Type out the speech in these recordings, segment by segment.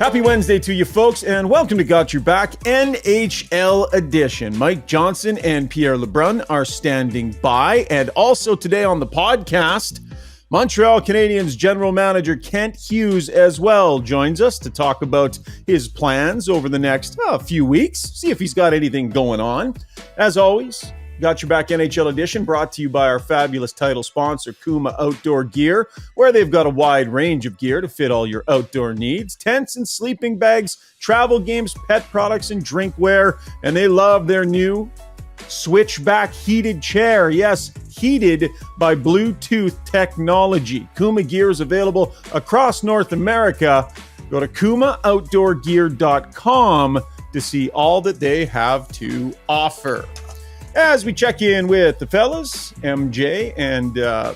Happy Wednesday to you folks, and welcome to Got Your Back NHL edition. Mike Johnson and Pierre LeBrun are standing by, and also today on the podcast, Montreal Canadiens general manager Kent Hughes as well joins us to talk about his plans over the next few weeks, see if he's got anything going on. As always, Got Your Back NHL edition brought to you by our fabulous title sponsor, Kuma Outdoor Gear, where they've got a wide range of gear to fit all your outdoor needs. Tents and sleeping bags, travel games, pet products, and drinkware. And they love their new switchback heated chair. Yes, heated by Bluetooth technology. Kuma gear is available across North America. Go to kumaoutdoorgear.com to see all that they have to offer. As we check in with the fellas, MJ and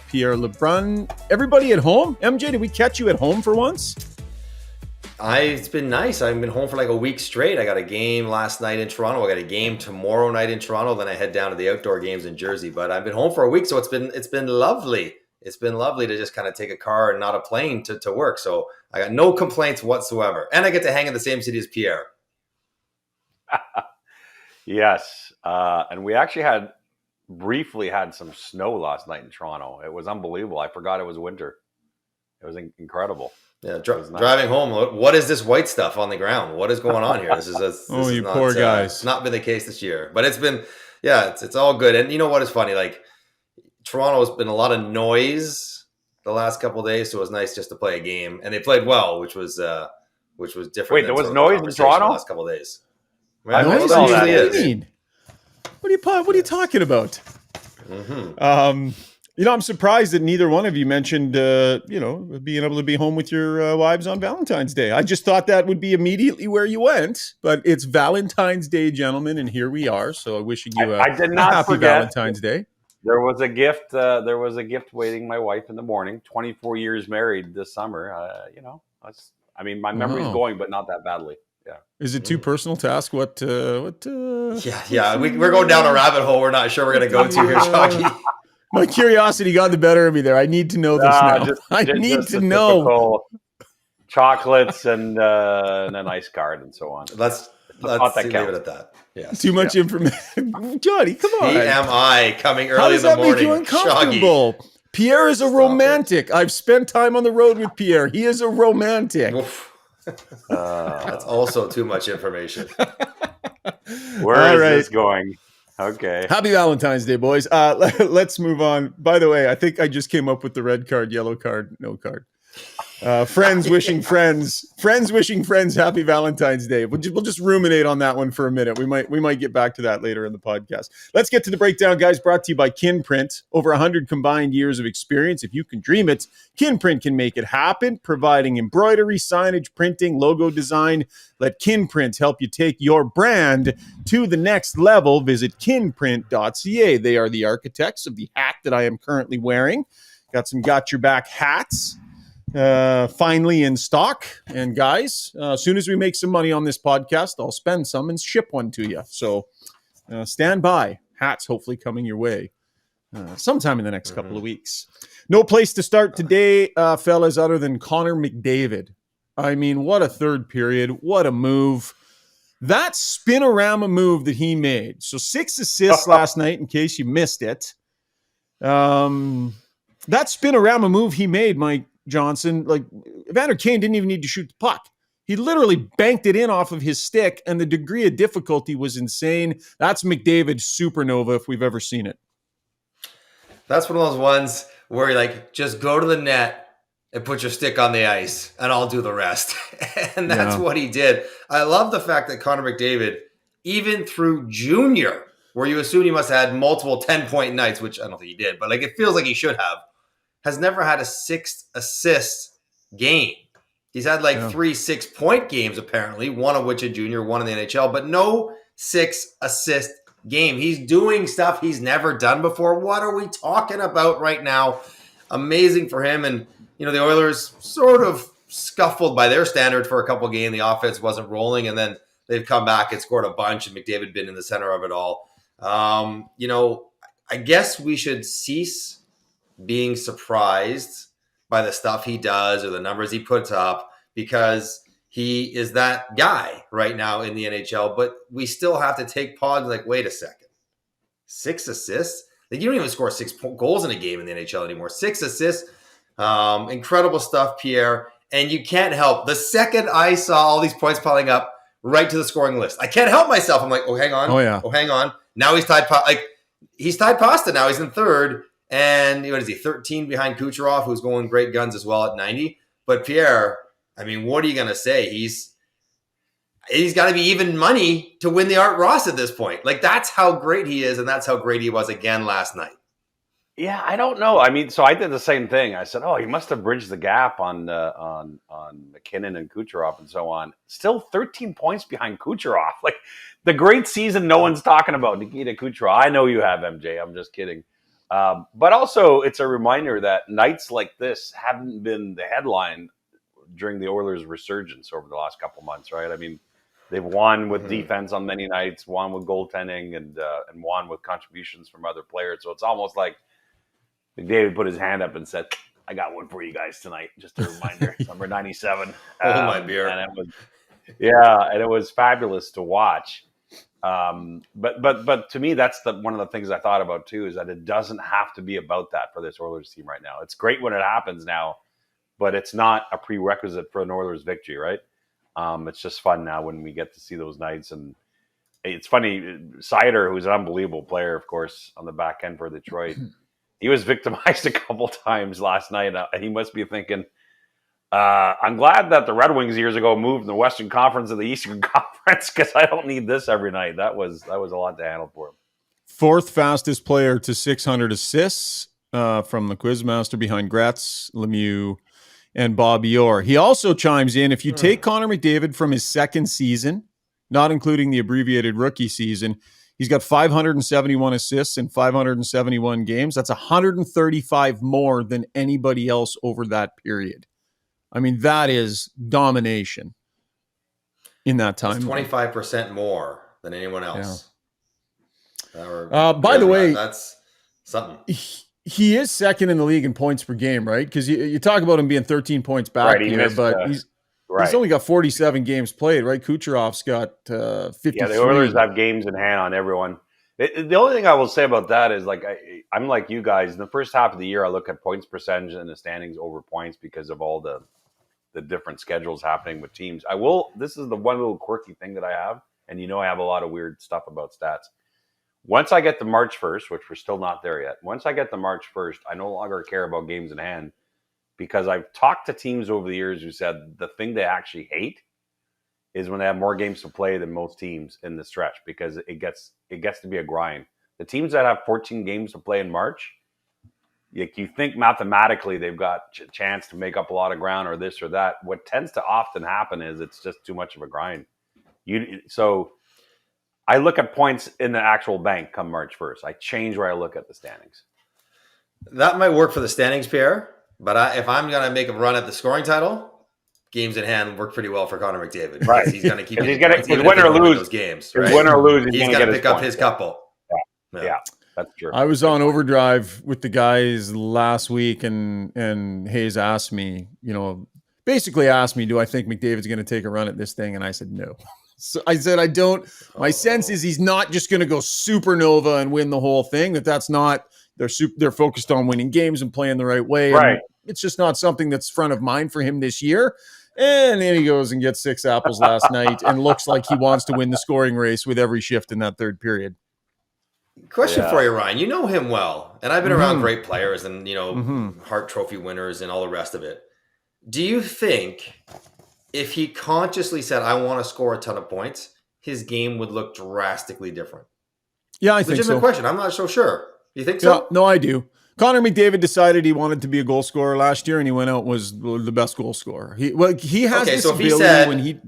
Pierre LeBrun. Everybody at home? MJ, did we catch you at home for once? It's been nice. I've been home for like a week straight. I got a game last night in Toronto. I got a game tomorrow night in Toronto. Then I head down to the outdoor games in Jersey. But I've been home for a week, so it's been lovely. It's been lovely to just kind of take a car and not a plane to work. So I got no complaints whatsoever. And I get to hang in the same city as Pierre. Yes. And we actually briefly had some snow last night in Toronto. It was unbelievable. I forgot it was winter. It was incredible. Yeah, driving home. What is this white stuff on the ground? What is going on here? This is poor guys. It's not been the case this year, but it's been, it's all good. And you know what is funny? Like Toronto has been a lot of noise the last couple of days, so it was nice just to play a game, and they played well, which was different. Wait, there was noise in Toronto the last couple of days. Right? Noise? What do you mean? What are you talking about? Mm-hmm. I'm surprised that neither one of you mentioned, being able to be home with your wives on Valentine's Day. I just thought that would be immediately where you went, but it's Valentine's Day, gentlemen, and here we are. So wishing you a happy Valentine's Day. There was a gift. There was a gift waiting my wife in the morning. 24 years married this summer. My memory's going, but not that badly. Yeah. Is it too personal to ask what? We're going down a rabbit hole. We're not sure we're going to go to here, Shocky. My curiosity got the better of me there. I need to know this now. I need to know. Chocolates and a nice card and so on. Let's leave it at that. Yes. Too much information. Johnny, come on. TMI coming early in the morning. How does that make you uncomfortable? Shoggy. Pierre is a romantic. I've spent time on the road with Pierre. He is a romantic. That's also too much information. Where is this going? Okay. Happy Valentine's Day, boys. Let's move on. By the way, I think I just came up with the red card, yellow card, no card. Friends wishing friends happy Valentine's Day. We'll just ruminate on that one for a minute. We might get back to that later in the podcast. Let's get to the breakdown, guys. Brought to you by Kinprint. Over 100 combined years of experience. If you can dream it, Kinprint can make it happen. Providing embroidery, signage, printing, logo design. Let Kinprint help you take your brand to the next level. Visit kinprint.ca. They are the architects of the hat that I am currently wearing. Got some Got Your Back hats. Finally in stock. And guys, as soon as we make some money on this podcast, I'll spend some and ship one to you. So stand by. Hats hopefully coming your way sometime in the next couple of weeks. No place to start today, fellas, other than Connor McDavid. I mean, what a third period. What a move. That spinorama move that he made. So 6 assists last night, in case you missed it. That spinorama move he made, Mike Johnson, like Evander Kane didn't even need to shoot the puck. He literally banked it in off of his stick, and the degree of difficulty was insane. That's McDavid supernova if we've ever seen it. That's one of those ones where you're like, just go to the net and put your stick on the ice, and I'll do the rest. And that's what he did. I love the fact that Connor McDavid, even through junior, where you assume he must have had multiple 10-point nights, which I don't think he did, but like it feels like he should have, has never had a 6-assist game. He's had 3 6-point games, apparently, one of which a junior, one in the NHL, but no 6-assist game. He's doing stuff he's never done before. What are we talking about right now? Amazing for him. And, the Oilers sort of scuffled by their standard for a couple games. The offense wasn't rolling, and then they've come back and scored a bunch, and McDavid been in the center of it all. I guess we should cease being surprised by the stuff he does or the numbers he puts up, because he is that guy right now in the NHL, but we still have to take pause. Like, wait a second, 6 assists? Like, you don't even score 6 goals in a game in the NHL anymore. 6 assists, incredible stuff, Pierre. And you can't help. The second I saw all these points piling up, right to the scoring list, I can't help myself. I'm like, oh, hang on. Oh, yeah. Oh, hang on. Now he's tied. He's tied Pasta now. He's in third. And what is he? 13 behind Kucherov, who's going great guns as well at 90. But Pierre, I mean, what are you going to say? He's got to be even money to win the Art Ross at this point. Like, that's how great he is, and that's how great he was again last night. Yeah, I don't know. I mean, so I did the same thing. I said, "Oh, he must have bridged the gap on McKinnon and Kucherov and so on." Still 13 points behind Kucherov. Like, the great season no one's talking about, Nikita Kucherov. I know you have, MJ. I'm just kidding. But also, it's a reminder that nights like this haven't been the headline during the Oilers' resurgence over the last couple months, right? I mean, they've won with defense on many nights, won with goaltending, and won with contributions from other players. So it's almost like McDavid put his hand up and said, "I got one for you guys tonight." Just a reminder, number 97. My beer. And it was fabulous to watch. But to me, that's one of the things I thought about too, is that it doesn't have to be about that for this Oilers team right now. It's great when it happens now, but it's not a prerequisite for an Oilers victory, right? It's just fun now when we get to see those nights. And it's funny, Seider, who's an unbelievable player, of course, on the back end for Detroit, he was victimized a couple times last night. He must be thinking, I'm glad that the Red Wings years ago moved from the Western Conference to the Eastern Conference, because I don't need this every night. That was a lot to handle for him. 4th fastest player to 600 assists from the Quizmaster, behind Gretz, Lemieux, and Bobby Orr. He also chimes in, if you take Connor McDavid from his second season, not including the abbreviated rookie season, he's got 571 assists in 571 games. That's 135 more than anybody else over that period. I mean, that is domination in that time. 25% more than anyone else. Yeah. By the way, that's something. He is second in the league in points per game, right? Because you talk about him being 13 points back here, but he's only got 47 games played, right? Kucherov's got 53. Yeah, the Oilers have games in hand on everyone. The only thing I will say about that is, like, I'm like you guys. In the first half of the year, I look at points percentage and the standings over points because of all the different schedules happening with teams. This is the one little quirky thing that I have, and I have a lot of weird stuff about stats. Once I get to March 1st, which we're still not there yet, once I get to March 1st, I no longer care about games in hand, because I've talked to teams over the years who said the thing they actually hate is when they have more games to play than most teams in the stretch, because it gets to be a grind. The teams that have 14 games to play in March, you think mathematically they've got a chance to make up a lot of ground or this or that. What tends to often happen is it's just too much of a grind. So I look at points in the actual bank come March 1st. I change where I look at the standings. That might work for the standings, Pierre. But if I'm going to make a run at the scoring title, games in hand work pretty well for Connor McDavid. Right. He's going to keep win or lose those games. Right? Win or lose, he's got to pick up his couple. Yeah, that's true. I was on Overdrive with the guys last week, and Hayes asked me, basically asked me, do I think McDavid's going to take a run at this thing? And I said, no. So I said, I don't. My sense is he's not just going to go supernova and win the whole thing. That's not. They're focused on winning games and playing the right way. Right. And it's just not something that's front of mind for him this year. And then he goes and gets 6 apples last night and looks like he wants to win the scoring race with every shift in that third period. Question for you, Ryan. You know him well, and I've been around great players and, Hart Trophy winners and all the rest of it. Do you think if he consciously said, I want to score a ton of points, his game would look drastically different? Yeah, I think so. Legitimate question. I'm not so sure. You think so? Yeah, no, I do. Connor McDavid decided he wanted to be a goal scorer last year, and he went out and was the best goal scorer. He has this so if ability he said, when he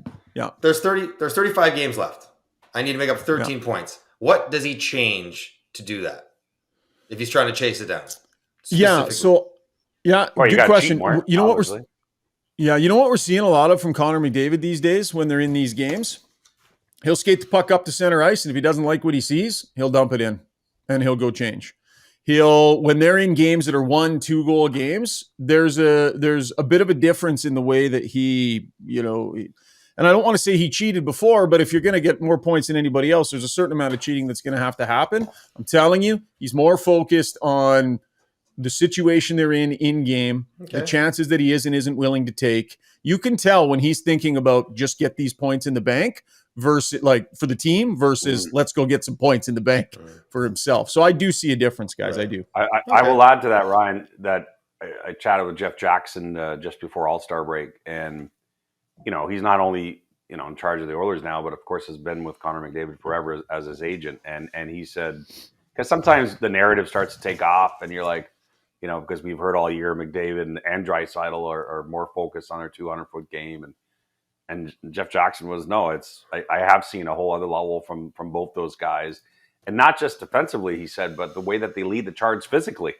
there's 35 games left. I need to make up 13 points. What does he change to do that if he's trying to chase it down? Good question. You know what we're seeing a lot of from Connor McDavid these days when they're in these games? He'll skate the puck up to center ice, and if he doesn't like what he sees, he'll dump it in, and he'll go change. when they're in games that are 1-2 goal games, there's a bit of a difference in the way that he, and I don't want to say he cheated before, but if you're going to get more points than anybody else, there's a certain amount of cheating that's going to have to happen. I'm telling you, he's more focused on the situation they're in game, the chances that he is and isn't willing to take. You can tell when he's thinking about just get these points in the bank versus for the team versus let's go get some points in the bank for himself. So I do see a difference, guys. Right. I do. I will add to that, Ryan, that I chatted with Jeff Jackson just before All-Star break, and he's not only in charge of the Oilers now, but of course has been with Connor McDavid forever as his agent. And he said, because sometimes the narrative starts to take off, and you're like, because we've heard all year McDavid and Draisaitl are more focused on their 200-foot game, and Jeff Jackson was I have seen a whole other level from both those guys, and not just defensively, he said, but the way that they lead the charge physically.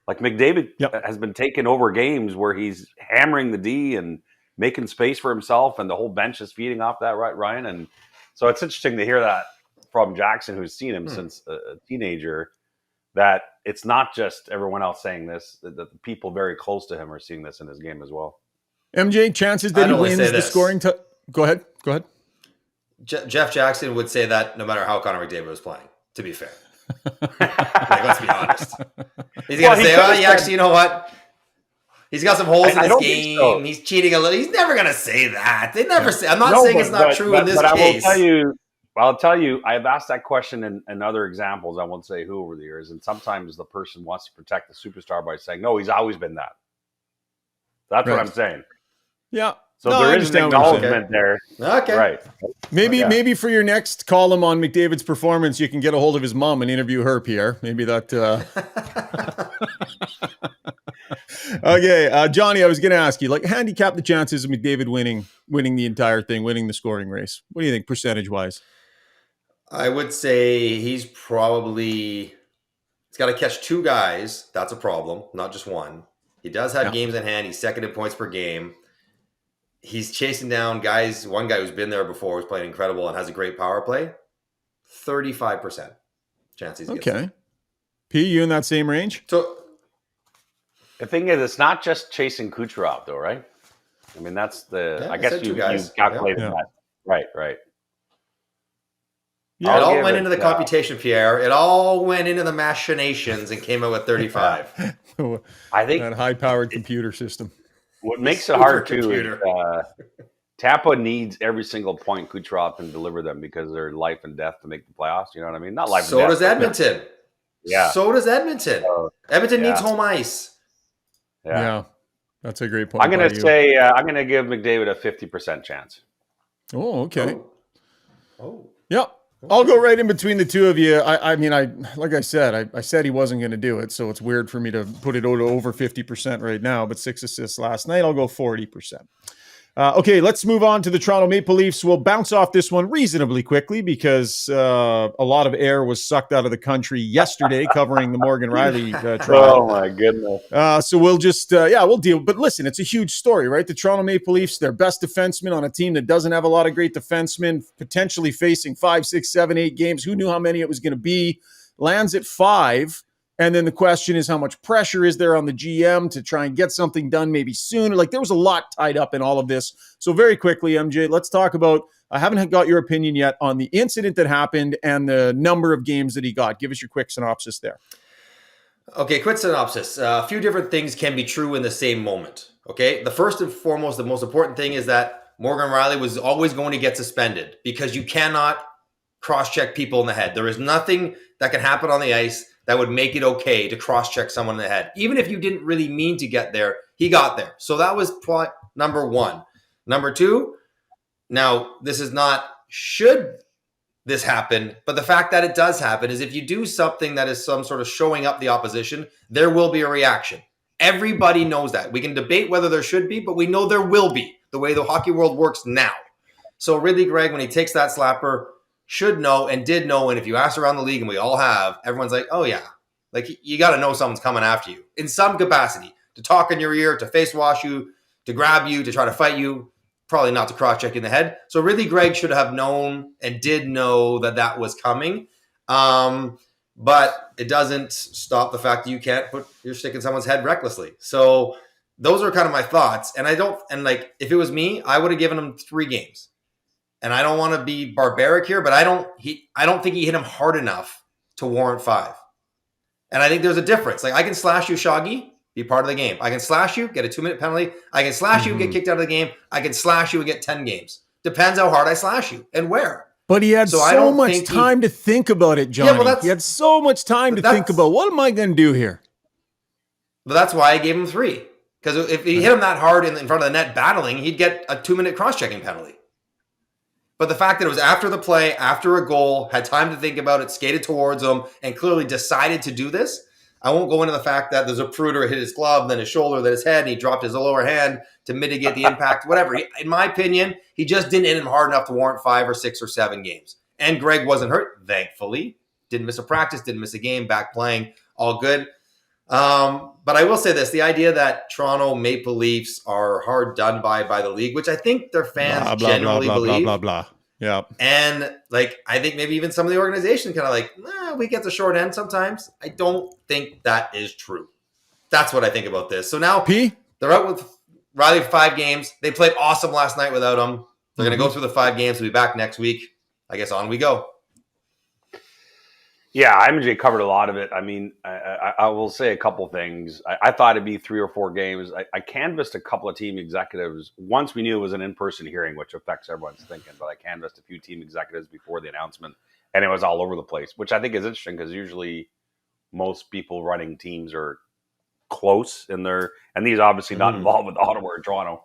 Like McDavid has been taking over games where he's hammering the D and making space for himself, and the whole bench is feeding off that, right, Ryan? And so it's interesting to hear that from Jackson, who's seen him since a teenager, that it's not just everyone else saying this, that the people very close to him are seeing this in his game as well. MJ, chances that he wins the scoring. Go ahead. Jeff Jackson would say that no matter how Connor McDavid was playing, to be fair. Let's be honest. He's going to say, actually, you know what? He's got some holes in his game. So. He's cheating a little. He's never going to say that. They never say. I'm not saying it's not true in this case. I'll tell you, I've asked that question in other examples. I won't say who over the years. And sometimes the person wants to protect the superstar by saying, no, he's always been that. That's what I'm saying. Yeah. So there is an acknowledgement there. Okay. Right. Maybe for your next column on McDavid's performance, you can get a hold of his mom and interview her, Pierre. Maybe that. Okay, Johnny, I was going to ask you, handicap the chances of McDavid winning the entire thing, winning the scoring race. What do you think, percentage-wise? I would say he's got to catch 2 guys. That's a problem, not just one. He does have games in hand. He's second in points per game. He's chasing down guys. One guy who's been there before, who's playing incredible and has a great power play. 35% chances. Okay. P, you in that same range? So the thing is, it's not just chasing Kucherov, though, right? I mean, that's I guess you calculated that. Right. Yeah, it all went into the computation, Pierre. It all went into the machinations and came out with 35. I think that high-powered computer system. What makes it hard, too, is Tampa needs every single point Kucherov can deliver them because they're life and death to make the playoffs. You know what I mean? Not life and death. So does Edmonton. Yeah. So does Edmonton. Edmonton needs home ice. Yeah. That's a great point. I'm going to say I'm going to give McDavid a 50% chance. Oh, okay. Oh. Yeah. I'll go right in between the two of you. I mean, like I said, I said he wasn't going to do it, so it's weird for me to put it over 50% right now, but 6 assists last night, I'll go 40%. Okay, let's move on to the Toronto Maple Leafs. We'll bounce off this one reasonably quickly because a lot of air was sucked out of the country yesterday covering the Morgan Rielly trial. Oh, my goodness. So we'll just, we'll deal. But listen, it's a huge story, right? The Toronto Maple Leafs, their best defenseman on a team that doesn't have a lot of great defensemen, potentially facing 5, 6, 7, 8 games. Who knew how many it was going to be? Lands at 5. And then the question is, how much pressure is there on the GM to try and get something done maybe sooner? There was a lot tied up in all of this. So very quickly, MJ, let's talk about, I haven't got your opinion yet on the incident that happened and the number of games that he got. Give us your quick synopsis there. Okay, quick synopsis. A few different things can be true in the same moment. Okay, the first and foremost, the most important thing is that Morgan Rielly was always going to get suspended because you cannot cross-check people in the head. There is nothing that can happen on the ice that would make it okay to cross-check someone in the head. Even if you didn't really mean to get there, he got there. So that was plot number 1. Number 2, now this is not should this happen, but the fact that it does happen is if you do something that is some sort of showing up the opposition, there will be a reaction. Everybody knows that. We can debate whether there should be, but we know there will be, the way the hockey world works now. So Ridley Gregg, when he takes that slapper, should know and did know, and if you ask around the league, and we all have, everyone's like, oh yeah, you got to know someone's coming after you in some capacity, to talk in your ear, to face wash you, to grab you, to try to fight you, probably not to cross-check in the head. So Ridley Gregg should have known and did know that was coming. but it doesn't stop the fact that you can't put your stick in someone's head recklessly. So those are kind of my thoughts. And if it was me, I would have given him 3 games. And I don't want to be barbaric here, but I don't think he hit him hard enough to warrant 5. And I think there's a difference. Like, I can slash you, Shoggy, be part of the game. I can slash you, get a 2-minute penalty. I can slash you, get kicked out of the game. I can slash you and get 10 games. Depends how hard I slash you and where. But he had so much time to think about it, Johnny. Yeah, he had so much time to think about, what am I going to do here? But that's why I gave him 3. Because if he hit him that hard in front of the net battling, he'd get a 2-minute cross-checking penalty. But the fact that it was after the play, after a goal, had time to think about it, skated towards him, and clearly decided to do this, I won't go into the fact that there's a Zapruder hit his glove, then his shoulder, then his head, and he dropped his lower hand to mitigate the impact, whatever. In my opinion, he just didn't hit him hard enough to warrant 5 or 6 or 7 games. And Greg wasn't hurt, thankfully. Didn't miss a practice, didn't miss a game, back playing, all good. But I will say this, the idea that Toronto Maple Leafs are hard done by the league, which I think their fans genuinely believe. Yeah. And I think maybe even some of the organization kind of we get the short end sometimes. I don't think that is true. That's what I think about this. So now they're out with Rielly for 5 games. They played awesome last night without him. They're going to go through the 5 games. We'll be back next week. I guess on we go. Yeah, MJ covered a lot of it. I mean, I will say a couple things. I thought it'd be 3 or 4 games. I canvassed a couple of team executives. Once we knew it was an in-person hearing, which affects everyone's thinking, but I canvassed a few team executives before the announcement, and it was all over the place, which I think is interesting because usually most people running teams are close in their, and these obviously not involved with Ottawa or Toronto.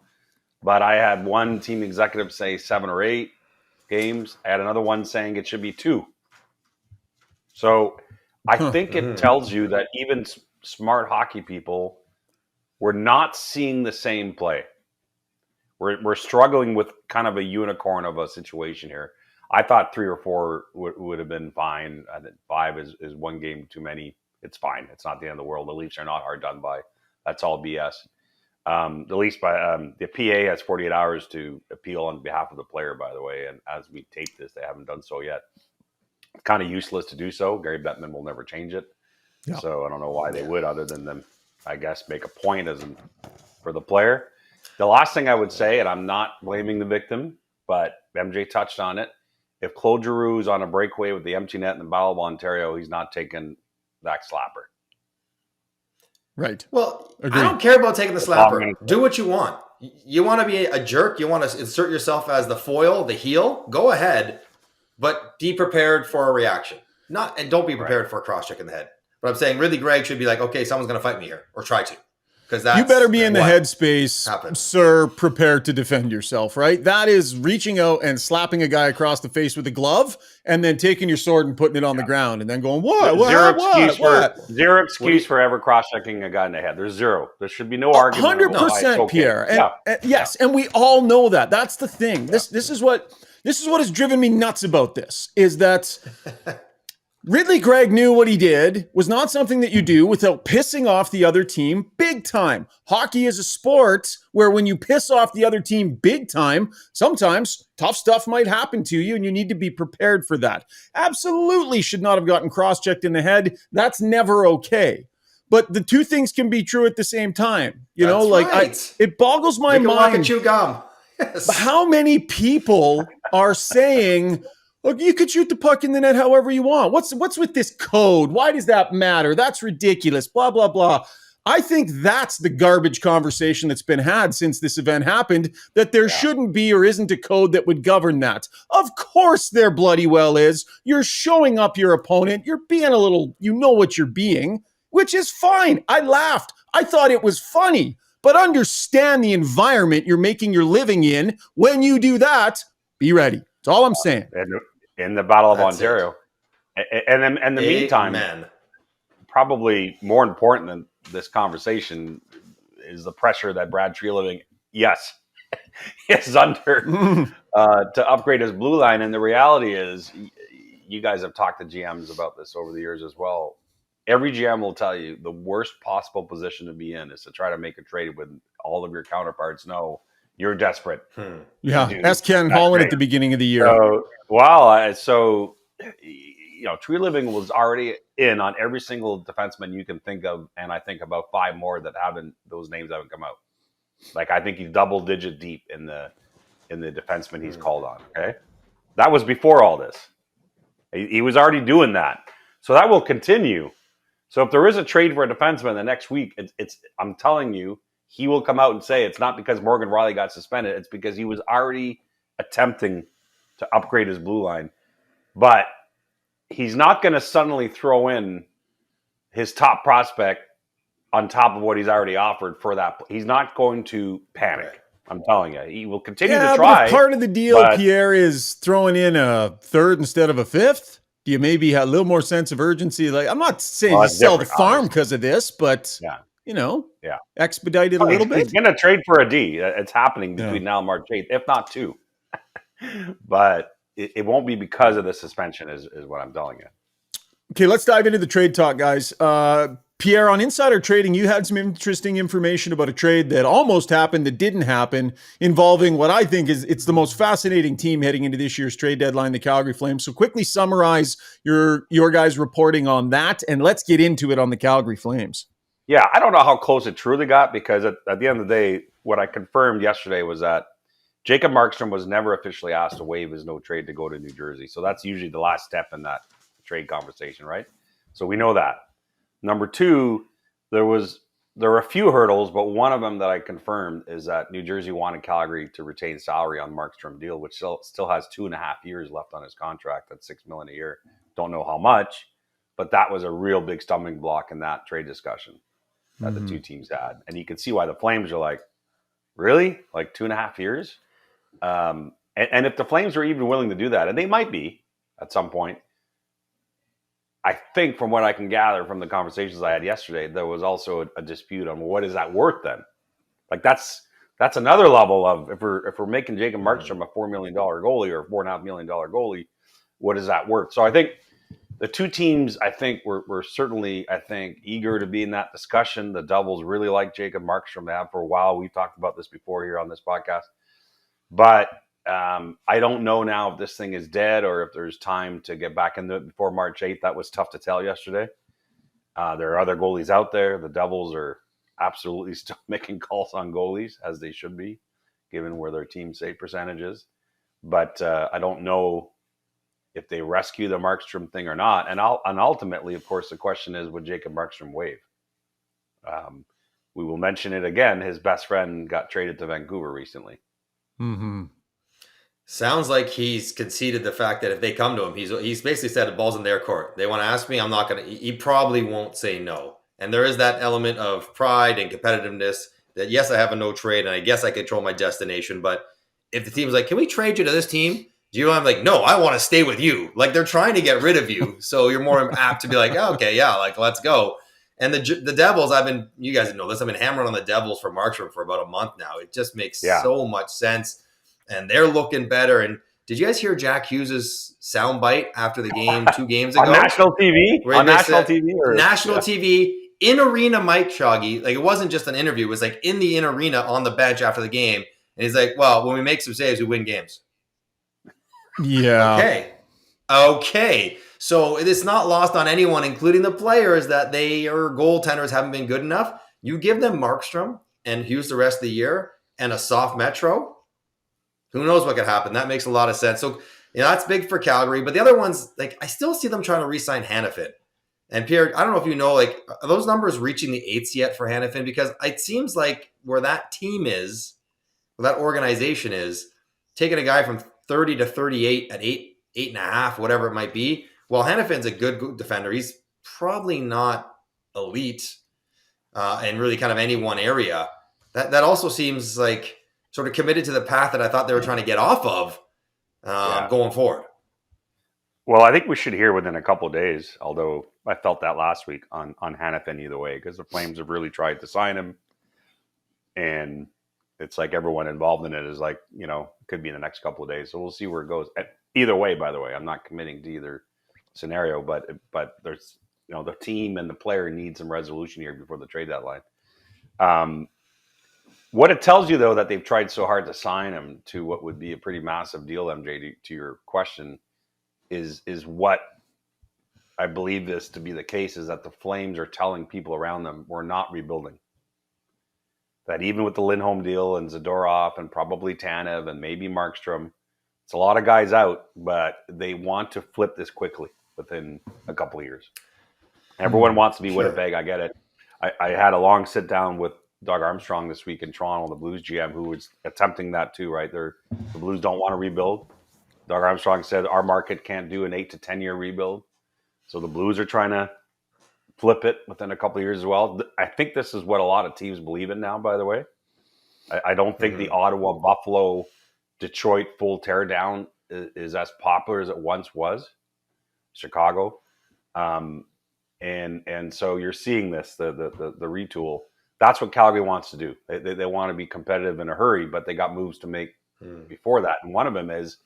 But I had one team executive say 7 or 8 games. I had another one saying it should be 2. So I think it tells you that even smart hockey people, we're not seeing the same play. We're struggling with kind of a unicorn of a situation here. I thought 3 or 4 would have been fine. I think 5 is 1 game too many. It's fine. It's not the end of the world. The Leafs are not hard done by. That's all BS. The Leafs, the PA has 48 hours to appeal on behalf of the player, by the way. And as we tape this, they haven't done so yet. Kind of useless to do so. Gary Bettman will never change it. Yeah. So I don't know why they would, other than them, I guess, make a point for the player. The last thing I would say, and I'm not blaming the victim, but MJ touched on it. If Claude Giroux is on a breakaway with the empty net in the Battle of Ontario, he's not taking that slapper. Right. Well, agreed. I don't care about taking the slapper. Do what you want. You want to be a jerk? You want to insert yourself as the foil, the heel? Go ahead. But be prepared for a reaction. And don't be prepared for a cross check in the head. But I'm saying really Greg should be like, okay, someone's going to fight me here, or try to. Because you better be in the headspace, sir, prepared to defend yourself, right? That is reaching out and slapping a guy across the face with a glove and then taking your sword and putting it on the ground and then going, Zero excuse for ever cross-checking a guy in the head. There's zero. There should be no argument. 100%, Pierre. Yes, and we all know that. That's the thing. This is what has driven me nuts about this, is that Ridley Gregg knew what he did was not something that you do without pissing off the other team big time. Hockey is a sport where when you piss off the other team big time, sometimes tough stuff might happen to you and you need to be prepared for that. Absolutely should not have gotten cross-checked in the head. That's never okay. But the two things can be true at the same time. It boggles my mind. And chew gum. Yes. How many people are saying, look, you could shoot the puck in the net however you want. What's with this code? Why does that matter? That's ridiculous. Blah, blah, blah. I think that's the garbage conversation that's been had since this event happened, that there shouldn't be or isn't a code that would govern that. Of course there bloody well is. You're showing up your opponent. You're being a little, you know what you're being, which is fine. I laughed. I thought it was funny. But understand the environment you're making your living in. When you do that, be ready. That's all I'm saying. In the Battle of Ontario. And then in the meantime, probably more important than this conversation is the pressure that Brad Treliving, is under to upgrade his blue line. And the reality is, you guys have talked to GMs about this over the years as well. Every GM will tell you the worst possible position to be in is to try to make a trade when all of your counterparts know you're desperate. Yeah, ask Ken Holland at the beginning of the year. Tree Living was already in on every single defenseman you can think of, and I think about 5 more that those names haven't come out. Like, I think he's double-digit deep in the defenseman he's called on. Okay, that was before all this. He was already doing that, so that will continue. So if there is a trade for a defenseman the next week, I'm telling you, he will come out and say it's not because Morgan Rielly got suspended. It's because he was already attempting to upgrade his blue line. But he's not going to suddenly throw in his top prospect on top of what he's already offered for that. He's not going to panic. I'm telling you. He will continue to try. But if part of the deal, Pierre, is throwing in a third instead of a fifth, do you maybe have a little more sense of urgency? Like, I'm not saying you sell the farm because of this, but expedite it a little bit. He's going to trade for a D. It's happening between now and March 8th, if not 2. But it won't be because of the suspension, is what I'm telling you. Okay, let's dive into the trade talk, guys. Pierre, on Insider Trading, you had some interesting information about a trade that almost happened, that didn't happen, involving what I think it's the most fascinating team heading into this year's trade deadline, the Calgary Flames. So quickly summarize your guys' reporting on that, and let's get into it on the Calgary Flames. Yeah, I don't know how close it truly got, because at the end of the day, what I confirmed yesterday was that Jacob Markstrom was never officially asked to waive his no trade to go to New Jersey. So that's usually the last step in that trade conversation, right? So we know that. Number 2, there were a few hurdles, but one of them that I confirmed is that New Jersey wanted Calgary to retain salary on Markstrom deal, which still has 2.5 years left on his contract at $6 million a year. Don't know how much, but that was a real big stumbling block in that trade discussion that the two teams had. And you can see why the Flames are like, really? Like 2.5 years? And if the Flames are even willing to do that, and they might be at some point, I think from what I can gather from the conversations I had yesterday, there was also a dispute on what is that worth then? Like that's another level of if we're making Jacob Markstrom a $4 million goalie or $4.5 million goalie, what is that worth? So I think the two teams, I think, were certainly, I think, eager to be in that discussion. The Devils really like Jacob Markstrom. They have for a while. We've talked about this before here on this podcast. But I don't know now if this thing is dead or if there's time to get back into it before March 8th. That was tough to tell yesterday. There are other goalies out there. The Devils are absolutely still making calls on goalies, as they should be, given where their team save percentage is. But I don't know if they rescue the Markstrom thing or not. And ultimately, of course, the question is, would Jacob Markstrom waive? We will mention it again. His best friend got traded to Vancouver recently. Mm-hmm. Sounds like he's conceded the fact that if they come to him, he's basically said the ball's in their court. They want to ask me, I'm not going to. He probably won't say no. And there is that element of pride and competitiveness that, yes, I have a no trade and I guess I control my destination. But if the team's like, can we trade you to this team? I'm like, no, I want to stay with you. Like, they're trying to get rid of you. So you're more apt to be like, oh, okay, yeah, like, let's go. And the Devils, you guys know this, I've been hammering on the Devils for Markstrom for about a month now. It just makes so much sense. And they're looking better. And did you guys hear Jack Hughes' soundbite after the game 2 games ago? On national TV? On national TV? National TV, in-arena Mike Shoggy. Like, it wasn't just an interview. It was like in the in-arena on the bench after the game. And he's like, well, when we make some saves, we win games. Yeah. Okay. So it's not lost on anyone, including the players, that their goaltenders haven't been good enough. You give them Markstrom and Hughes the rest of the year and a soft Metro, who knows what could happen? That makes a lot of sense. So, that's big for Calgary. But the other ones, like, I still see them trying to re-sign Hanifin. And Pierre, I don't know if you know, like, are those numbers reaching the 8s yet for Hanifin? Because it seems like where that team is, where that organization is, taking a guy from 30 to 38 at 8.5, whatever it might be. Well, Hanifin's a good defender. He's probably not elite in really kind of any one area. That also seems like sort of committed to the path that I thought they were trying to get off of going forward. Well, I think we should hear within a couple of days, although I felt that last week on Hanifin either way, because the Flames have really tried to sign him. And it's like everyone involved in it is like, could be in the next couple of days. So we'll see where it goes. Either way, by the way, I'm not committing to either scenario, but there's, the team and the player need some resolution here before the trade deadline. What it tells you, though, that they've tried so hard to sign him to what would be a pretty massive deal, MJ, to your question, is what I believe this to be the case, is that the Flames are telling people around them, we're not rebuilding. That even with the Lindholm deal and Zadorov and probably Tanev and maybe Markstrom, it's a lot of guys out, but they want to flip this quickly within a couple of years. Everyone wants to be Winnipeg. I get it. I had a long sit down with Doug Armstrong this week in Toronto, the Blues GM, who was attempting that too, right? The Blues don't want to rebuild. Doug Armstrong said our market can't do an 8 to 10 year rebuild. So the Blues are trying to flip it within a couple of years as well. I think this is what a lot of teams believe in now, by the way. I don't think the Ottawa, Buffalo, Detroit full teardown is as popular as it once was. Chicago. And so you're seeing this, the retool. That's what Calgary wants to do. They want to be competitive in a hurry, but they got moves to make before that. And one of them is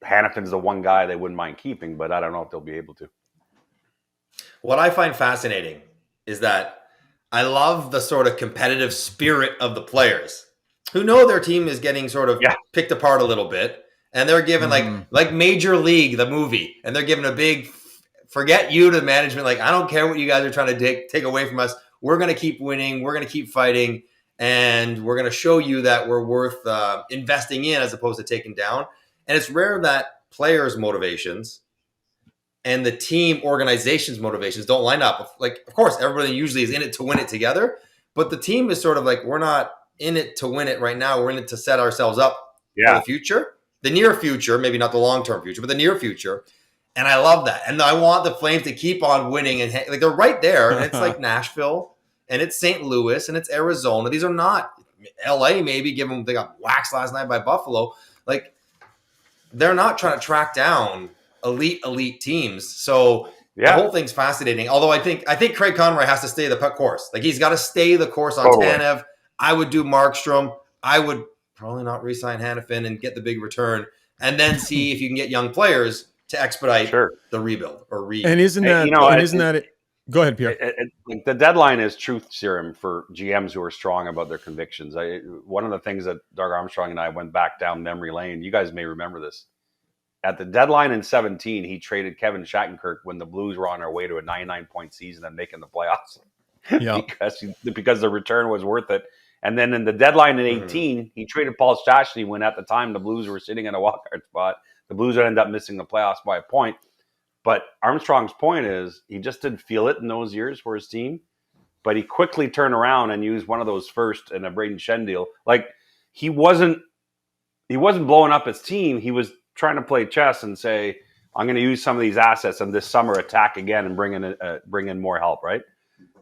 Hannafin's the one guy they wouldn't mind keeping, but I don't know if they'll be able to. What I find fascinating is that I love the sort of competitive spirit of the players who know their team is getting sort of picked apart a little bit. And they're given like Major League, the movie, and they're given a big forget you to management. Like, I don't care what you guys are trying to take away from us. We're going to keep winning. We're going to keep fighting. And we're going to show you that we're worth investing in as opposed to taking down. And it's rare that players' motivations and the team organization's motivations don't line up. Like, of course, everybody usually is in it to win it together. But the team is sort of like, we're not in it to win it right now. We're in it to set ourselves up for the future. The near future, maybe not the long-term future, but the near future. And I love that. And I want the Flames to keep on winning. And like, they're right there. And it's like Nashville, and it's St. Louis, and it's Arizona. These are not LA, maybe, given they got waxed last night by Buffalo. Like, they're not trying to track down elite teams. So the whole thing's fascinating. Although I think Craig Conroy has to stay the course. Like, he's got to stay the course on Tanev. I would do Markstrom. I would probably not re-sign Hanifin and get the big return, and then see if you can get young players to expedite the rebuild or And isn't that it? Go ahead, Pierre. The deadline is truth serum for GMs who are strong about their convictions. One of the things that Doug Armstrong and I went back down memory lane, you guys may remember this. At the deadline in 2017, he traded Kevin Shattenkirk when the Blues were on their way to a 99-point season and making the playoffs. because the return was worth it. And then in the deadline in 2018, he traded Paul Stastny when at the time the Blues were sitting in a wildcard spot. The Blues would end up missing the playoffs by a point. But Armstrong's point is he just didn't feel it in those years for his team. But he quickly turned around and used one of those first in a Braden Shen deal. Like, he wasn't blowing up his team. He was trying to play chess and say, I'm going to use some of these assets and this summer attack again and bring in more help, right?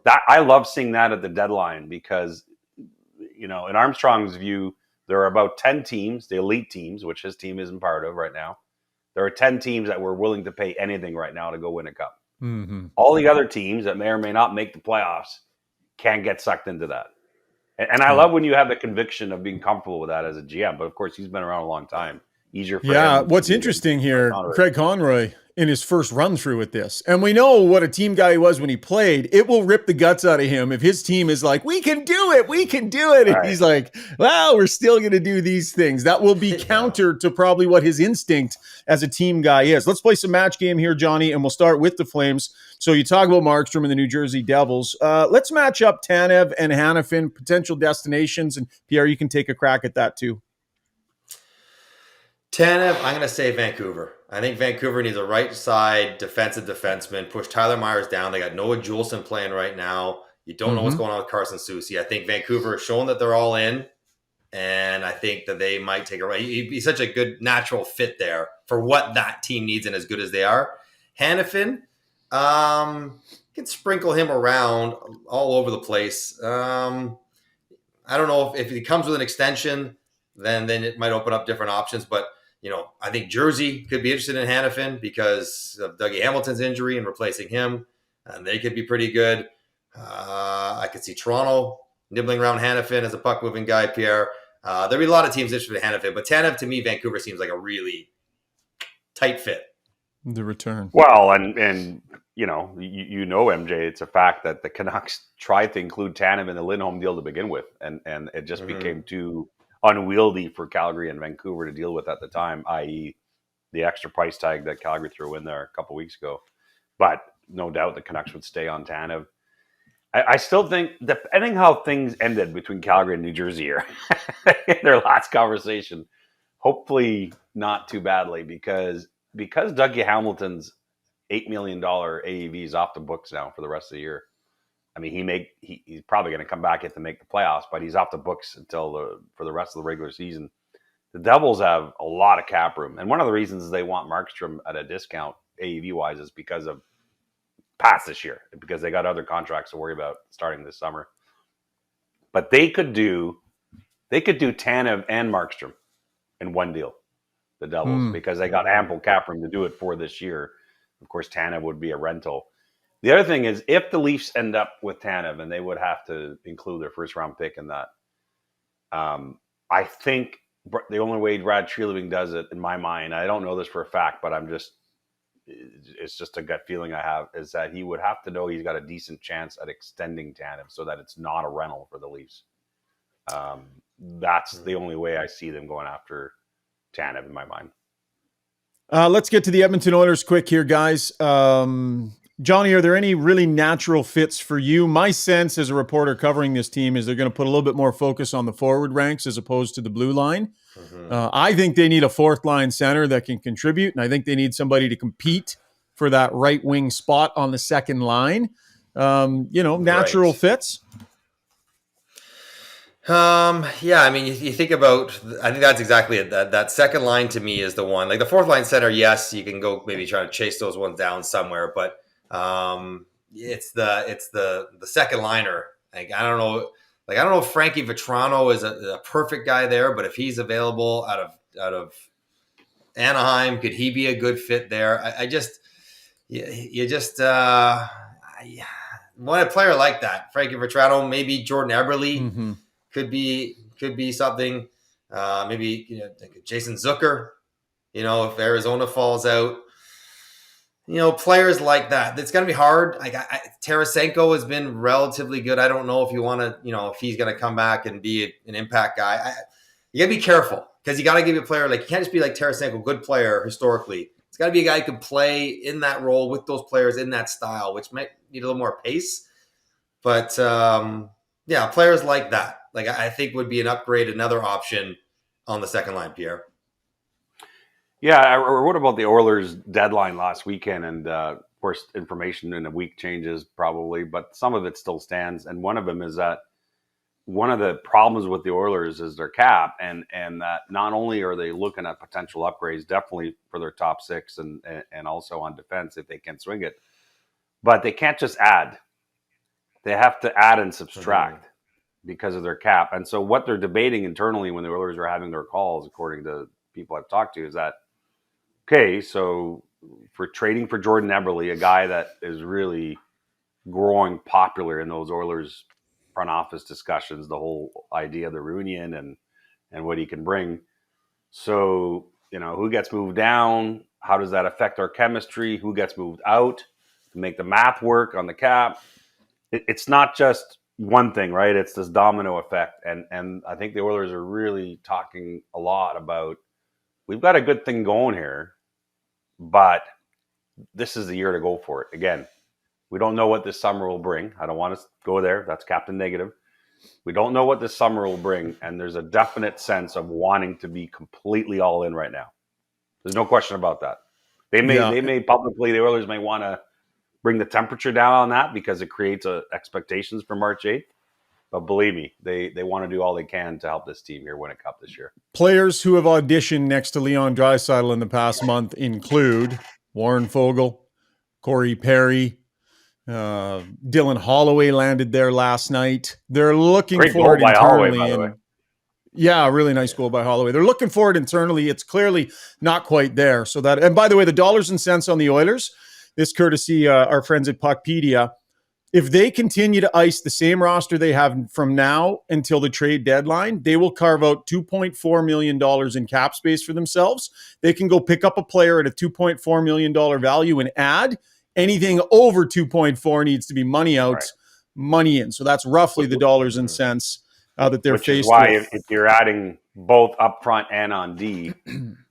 That I love seeing that at the deadline because, in Armstrong's view, there are about 10 teams, the elite teams, which his team isn't part of right now. There are 10 teams that were willing to pay anything right now to go win a cup. Mm-hmm. All the other teams that may or may not make the playoffs can't get sucked into that. And I love when you have the conviction of being comfortable with that as a GM. But, of course, he's been around a long time. Easier for him. What's interesting here, Craig Conroy, in his first run through with this, and we know what a team guy he was when he played, it will rip the guts out of him if his team is like, we can do it. And he's like, well, we're still going to do these things. That will be counter to probably what his instinct as a team guy is. Let's play some match game here, Johnny, and we'll start with the Flames. So you talk about Markstrom and the New Jersey Devils. Let's match up Tanev and Hanifin, potential destinations, and Pierre, you can take a crack at that too. Tanev, I'm going to say Vancouver. I think Vancouver needs a right side defensive defenseman. Push Tyler Myers down. They got Noah Juleson playing right now. You don't know what's going on with Carson Soucy. I think Vancouver has shown that they're all in, and I think that they might take a right. He's such a good natural fit there for what that team needs and as good as they are. Hanifin, can sprinkle him around all over the place. I don't know if he comes with an extension, then it might open up different options, but I think Jersey could be interested in Hanifin because of Dougie Hamilton's injury and replacing him. And they could be pretty good. I could see Toronto nibbling around Hanifin as a puck-moving guy, Pierre. There'd be a lot of teams interested in Hanifin. But Tanev, to me, Vancouver seems like a really tight fit. The return. Well, and MJ, it's a fact that the Canucks tried to include Tanev in the Lindholm deal to begin with. And it just became too unwieldy for Calgary and Vancouver to deal with at the time, i.e. the extra price tag that Calgary threw in there a couple weeks ago. but no doubt the Canucks would stay on Tanev. I still think, depending how things ended between Calgary and New Jersey here in their last conversation, hopefully not too badly, because Dougie Hamilton's $8 million AAV is off the books now for the rest of the year. I mean, he's probably going to come back to make the playoffs, but he's off the books for the rest of the regular season. The Devils have a lot of cap room, and one of the reasons they want Markstrom at a discount AAV wise is because of past this year, because they got other contracts to worry about starting this summer. But they could do Tanev and Markstrom in one deal, the Devils, because they got ample cap room to do it for this year. Of course, Tanev would be a rental. The other thing is, if the Leafs end up with Tanev, and they would have to include their first round pick in that, I think the only way Brad Treliving does it, in my mind, I don't know this for a fact, but it's just a gut feeling I have, is that he would have to know he's got a decent chance at extending Tanev so that it's not a rental for the Leafs. That's the only way I see them going after Tanev in my mind. Let's get to the Edmonton Oilers quick here, guys. Johnny, are there any really natural fits for you? My sense as a reporter covering this team is they're going to put a little bit more focus on the forward ranks as opposed to the blue line. I think they need a fourth line center that can contribute, and I think they need somebody to compete for that right wing spot on the second line. Natural fits. Yeah, I mean, you think about, I think that's exactly it. That second line to me is the one. Like the fourth line center, yes, you can go maybe try to chase those ones down somewhere, but it's the second liner. Like I don't know if Frankie Vetrano is a perfect guy there, but if he's available out of Anaheim, could he be a good fit there? You just want a player like that. Frankie Vetrano, maybe Jordan Eberle. Could be something. Maybe like Jason Zucker. If Arizona falls out, players like that. It's going to be hard. Like Tarasenko has been relatively good. I don't know if you want to, if he's going to come back and be an impact guy. You got to be careful because you got to give a player like you can't just be like Tarasenko, good player historically. It's got to be a guy who can play in that role with those players in that style, which might need a little more pace. But players like that. Like I think would be an upgrade, another option on the second line, Pierre. Yeah, or what about the Oilers deadline last weekend? And of course, information in a week changes probably, but some of it still stands. And one of them is that one of the problems with the Oilers is their cap, and that not only are they looking at potential upgrades, definitely for their top six and also on defense if they can swing it, but they can't just add. They have to add and subtract. Because of their cap. And so what they're debating internally when the Oilers are having their calls, according to people I've talked to, is that, okay, so for trading for Jordan Eberle, a guy that is really growing popular in those Oilers front office discussions, the whole idea of the reunion and what he can bring. So, who gets moved down? How does that affect our chemistry? Who gets moved out to make the math work on the cap? It's not just one thing, right? It's this domino effect. And I think the Oilers are really talking a lot about, we've got a good thing going here, but this is the year to go for it. Again, we don't know what this summer will bring. I don't want to go there. That's Captain Negative. We don't know what this summer will bring. And there's a definite sense of wanting to be completely all in right now. There's no question about that. They may publicly, the Oilers may want to bring the temperature down on that because it creates expectations for March 8th. But believe me, they want to do all they can to help this team here win a cup this year. Players who have auditioned next to Leon Draisaitl in the past month include Warren Fogle, Corey Perry, Dylan Holloway landed there last night. They're looking forward internally. Holloway, by the way. Yeah, really nice goal by Holloway. They're looking forward internally. It's clearly not quite there. And by the way, the dollars and cents on the Oilers, this courtesy our friends at Puckpedia, if they continue to ice the same roster they have from now until the trade deadline, they will carve out $2.4 million in cap space for themselves. They can go pick up a player at a $2.4 million value and add. Anything over 2.4 needs to be money out, money in. So that's roughly the dollars and cents that they're Which faced is why with. if you're adding both up front and on D,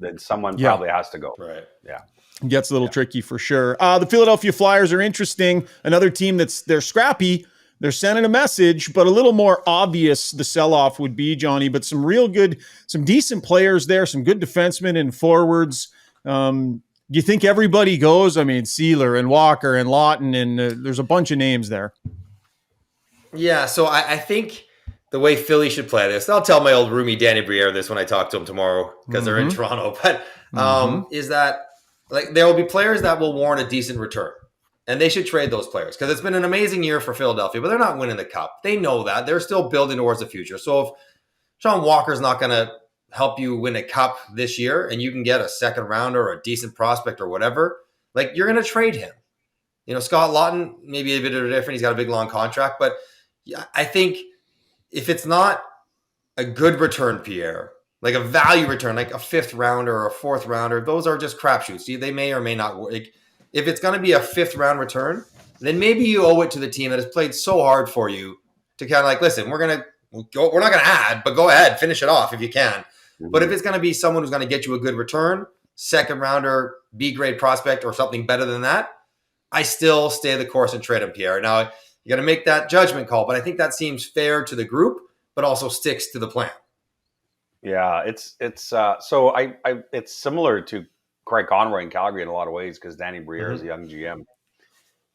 then someone probably has to go. Right. Yeah. Gets a little tricky for sure. The Philadelphia Flyers are interesting. Another team they're scrappy. They're sending a message, but a little more obvious the sell-off would be, Johnny, but some decent players there, some good defensemen and forwards. Do you think everybody goes? I mean, Sealer and Walker and Lawton, and there's a bunch of names there. Yeah, so I think the way Philly should play this, I'll tell my old roomie Danny Briere this when I talk to him tomorrow because they're in Toronto, but is that like there will be players that will warrant a decent return. And they should trade those players because it's been an amazing year for Philadelphia, but they're not winning the cup. They know that. They're still building towards the future. So if Sean Walker's not going to help you win a cup this year and you can get a second rounder or a decent prospect or whatever, like you're going to trade him. You know, Scott Lawton, maybe a bit different. He's got a big, long contract. But I think if it's not a good return, Pierre, like a value return, like a fifth rounder or a fourth rounder, those are just crapshoots. They may or may not work. Like, if it's going to be a fifth round return, then maybe you owe it to the team that has played so hard for you to kind of like, listen, we're not going to add, but go ahead, finish it off if you can. Mm-hmm. But if it's going to be someone who's going to get you a good return, second rounder, B grade prospect, or something better than that, I still stay the course and trade him, Pierre. Now you got to make that judgment call, but I think that seems fair to the group, but also sticks to the plan. Yeah, it's similar to Craig Conroy in Calgary in a lot of ways because Danny Briere is a young GM,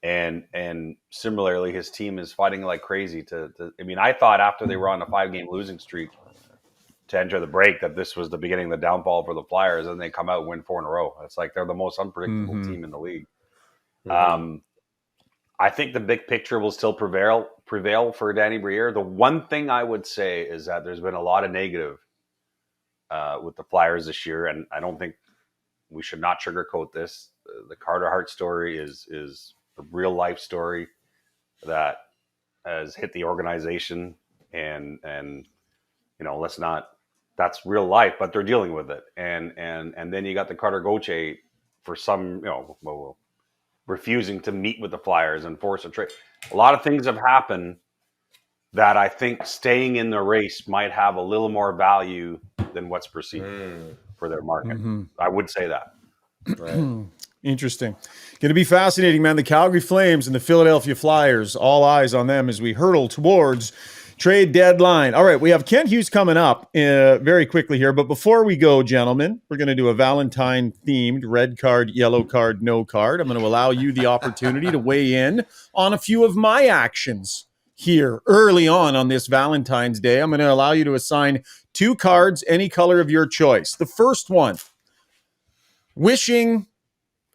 and similarly his team is fighting like crazy I mean, I thought after they were on a 5-game losing streak to enter the break that this was the beginning of the downfall for the Flyers, and they come out and win 4 in a row. It's like they're the most unpredictable team in the league. I think the big picture will still prevail for Danny Briere. The one thing I would say is that there's been a lot of negative with the Flyers this year, and I don't think we should not sugarcoat this. The Carter Hart story is a real life story that has hit the organization, and you know, that's real life, but they're dealing with it. And then you got the Carter Gauthier for some, refusing to meet with the Flyers and force a trade. A lot of things have happened that I think staying in the race might have a little more value than what's perceived for their market. I would say that. Right. Interesting. Going to be fascinating, man. The Calgary Flames and the Philadelphia Flyers, all eyes on them as we hurtle towards trade deadline. All right, we have Kent Hughes coming up very quickly here. But before we go, gentlemen, we're going to do a Valentine-themed red card, yellow card, no card. I'm going to allow you the opportunity to weigh in on a few of my actions here early on this Valentine's Day. I'm going to allow you to assign 2 cards, any color of your choice. The first one, wishing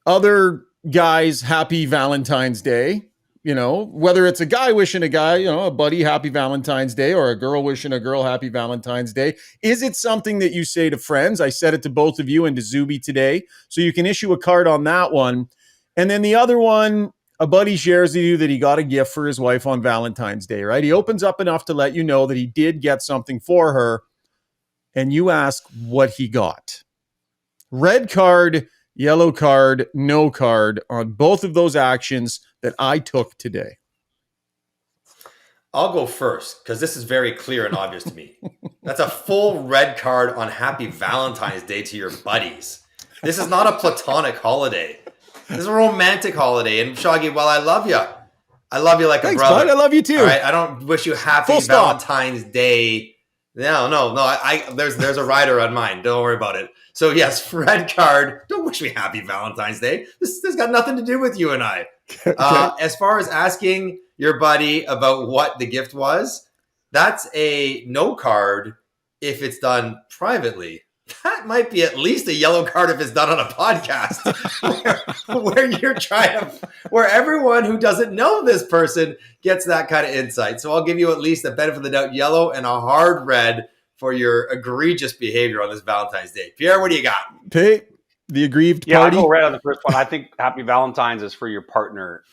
other guys happy Valentine's Day. You know, whether it's a guy wishing a guy, a buddy happy Valentine's Day, or a girl wishing a girl happy Valentine's Day. Is it something that you say to friends? I said it to both of you and to Zuby today. So you can issue a card on that one. And then the other one, a buddy shares with you that he got a gift for his wife on Valentine's Day, right? He opens up enough to let you know that he did get something for her. And you ask what he got. Red card, yellow card, no card on both of those actions that I took today. I'll go first because this is very clear and obvious to me. That's a full red card on Happy Valentine's Day to your buddies. This is not a platonic holiday. This is a romantic holiday. And Shaggy, while I love you like Thanks, a brother. Bud. I love you too. All right, I don't wish you happy Valentine's Day. No. There's a rider on mine. Don't worry about it. So yes, red card. Don't wish me happy Valentine's Day. This got nothing to do with you and I. As far as asking your buddy about what the gift was, that's a no card if it's done privately. That might be at least a yellow card if it's done on a podcast where you're trying to, where everyone who doesn't know this person gets that kind of insight. So I'll give you at least a benefit of the doubt yellow and a hard red for your egregious behavior on this Valentine's Day. Pierre, what do you got? Pay the aggrieved party. Yeah, I'll go red on the first one. I think Happy Valentine's is for your partner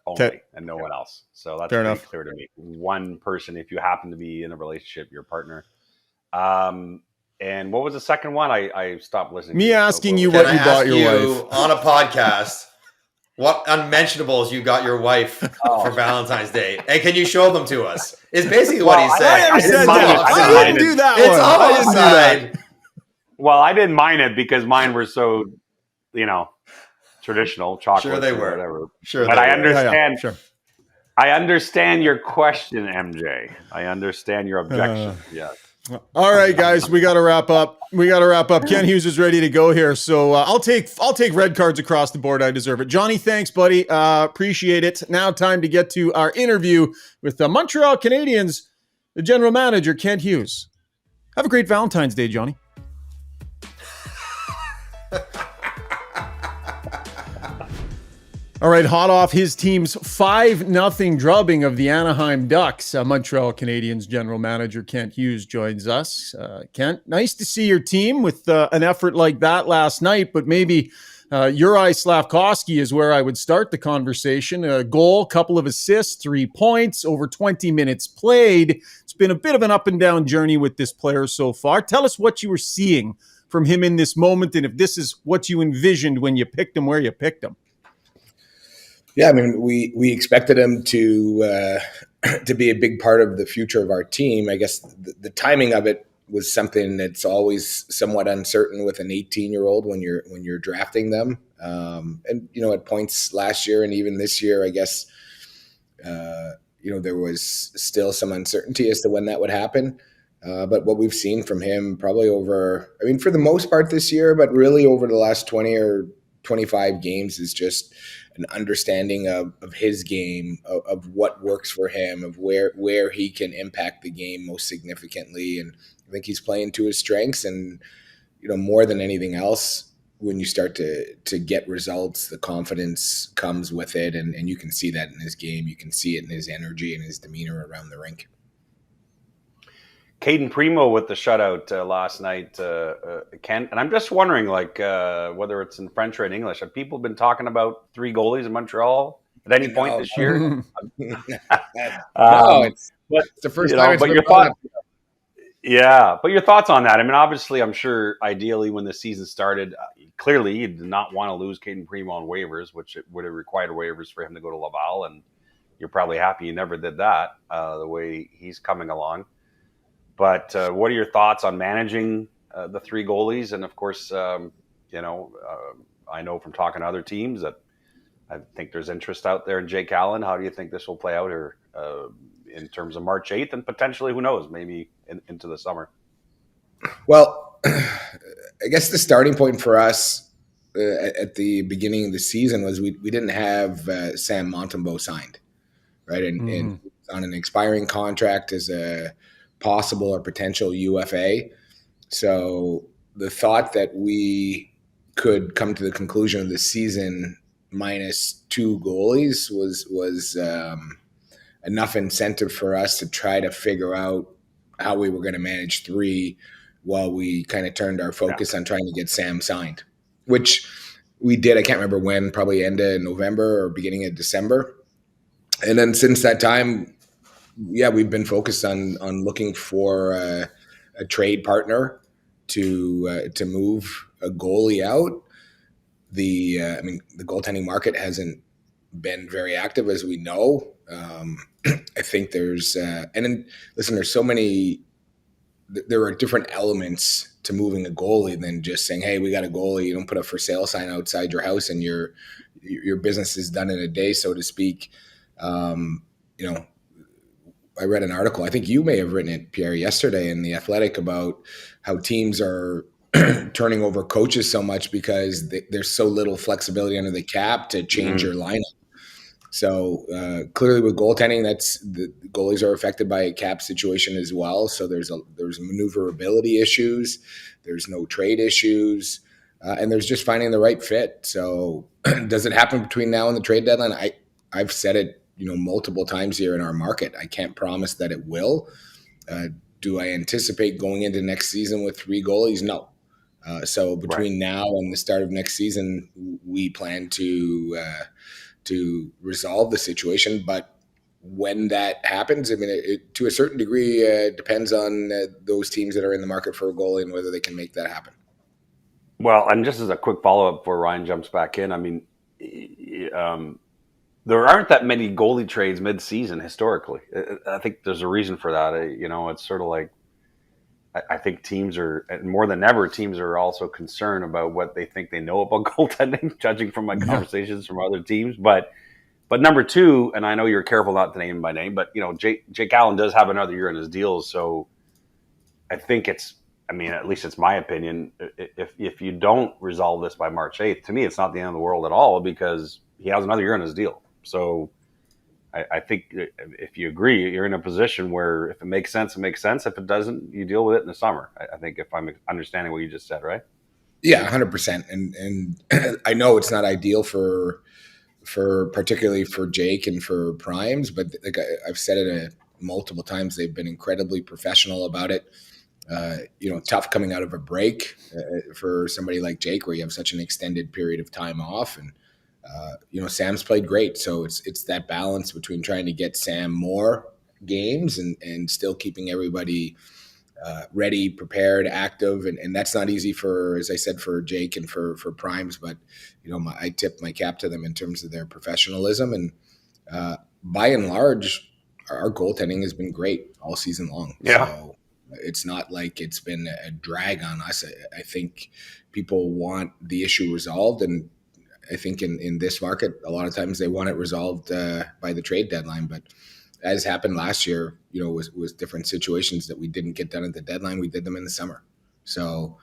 only and no one else. So that's pretty clear to me. One person, if you happen to be in a relationship, your partner. And what was the second one? I stopped listening. Me asking you what you bought your wife on a podcast. what unmentionables you got your wife for Valentine's Day, and can you show them to us? Is basically what he's saying. I didn't do that It's one. all I didn't do that. offside. Well, I didn't mind it because mine were so, traditional chocolate. Sure they were. Whatever. Sure, but I understand. Yeah, sure. I understand your question, MJ. I understand your objection. Yeah. All right, guys, we got to wrap up. Ken Hughes is ready to go here, so I'll take red cards across the board. I deserve it. Johnny, thanks, buddy. Appreciate it. Now, time to get to our interview with the Montreal Canadiens, the general manager, Ken Hughes. Have a great Valentine's Day, Johnny. All right, hot off his team's 5-0 drubbing of the Anaheim Ducks, Montreal Canadiens general manager Kent Hughes joins us. Kent, nice to see your team with an effort like that last night, but maybe Uri Slafkovsky is where I would start the conversation. A goal, couple of assists, 3 points, over 20 minutes played. It's been a bit of an up and down journey with this player so far. Tell us what you were seeing from him in this moment, and if this is what you envisioned when you picked him where you picked him. Yeah, I mean, we expected him to be a big part of the future of our team. I guess the timing of it was something that's always somewhat uncertain with an 18-year-old when you're drafting them. And at points last year and even this year, I guess there was still some uncertainty as to when that would happen. But what we've seen from him probably for the most part this year, but really over the last 20 or 25 games is just an understanding of his game, of what works for him, of where he can impact the game most significantly. And I think he's playing to his strengths. And, more than anything else, when you start to get results, the confidence comes with it. And you can see that in his game. You can see it in his energy and his demeanor around the rink. Caden Primo with the shutout last night, Ken. And I'm just wondering, whether it's in French or in English, have people been talking about 3 goalies in Montreal at any point this year? It's the first time it's been brought up. Yeah, but your thoughts on that? I mean, obviously, I'm sure ideally when the season started, clearly you did not want to lose Caden Primo on waivers, which it would have required waivers for him to go to Laval. And you're probably happy you never did that the way he's coming along. But what are your thoughts on managing the 3 goalies? And of course, I know from talking to other teams that I think there's interest out there in Jake Allen. How do you think this will play out here in terms of March 8th and potentially, who knows, maybe into the summer? Well, I guess the starting point for us at the beginning of the season was we didn't have Sam Montembeault signed, right? And on an expiring contract as a possible or potential UFA. So the thought that we could come to the conclusion of the season minus 2 goalies was enough incentive for us to try to figure out how we were going to manage 3 while we kind of turned our focus on trying to get Sam signed, which we did. I can't remember when, probably end of November or beginning of December. And then since that time, we've been focused on looking for a trade partner to move a goalie out. The goaltending market hasn't been very active, as we know. I think there's there's so many. There are different elements to moving a goalie than just saying, "Hey, we got a goalie." You don't put a for sale sign outside your house and your business is done in a day, so to speak. I read an article, I think you may have written it, Pierre, yesterday in The Athletic about how teams are turning over coaches so much because there's so little flexibility under the cap to change your lineup. So clearly with goaltending, the goalies are affected by a cap situation as well. So there's maneuverability issues, there's no trade issues, and there's just finding the right fit. So does it happen between now and the trade deadline? I've said it multiple times here in our market. I can't promise that it will. Do I anticipate going into next season with 3 goalies? No. So between now and the start of next season, we plan to resolve the situation. But when that happens, it to a certain degree depends on those teams that are in the market for a goalie and whether they can make that happen. Well, and just as a quick follow-up before Ryan jumps back in, there aren't that many goalie trades mid-season historically. I think there's a reason for that. It's sort of like I think teams are, more than ever, teams are also concerned about what they think they know about goaltending, judging from my conversations from other teams. But number two, and I know you're careful not to name by name, but Jake Allen does have another year in his deal, so I think at least it's my opinion. If you don't resolve this by March 8th, to me, it's not the end of the world at all because he has another year in his deal. So I think if you agree, you're in a position where if it makes sense, it makes sense. If it doesn't, you deal with it in the summer. I think if I'm understanding what you just said, right? Yeah, 100%. And I know it's not ideal for particularly for Jake and for Primes, but like I've said it multiple times, they've been incredibly professional about it. Tough coming out of a break for somebody like Jake, where you have such an extended period of time off, and Sam's played great. So it's that balance between trying to get Sam more games and still keeping everybody ready, prepared, active, and that's not easy for, as I said, for Jake and for Primes. But I tip my cap to them in terms of their professionalism, and by and large, our goaltending has been great all season long. Yeah. So it's not like it's been a drag on us. I think people want the issue resolved, and I think in this market, a lot of times they want it resolved by the trade deadline. But as happened last year, was different situations that we didn't get done at the deadline. We did them in the summer. So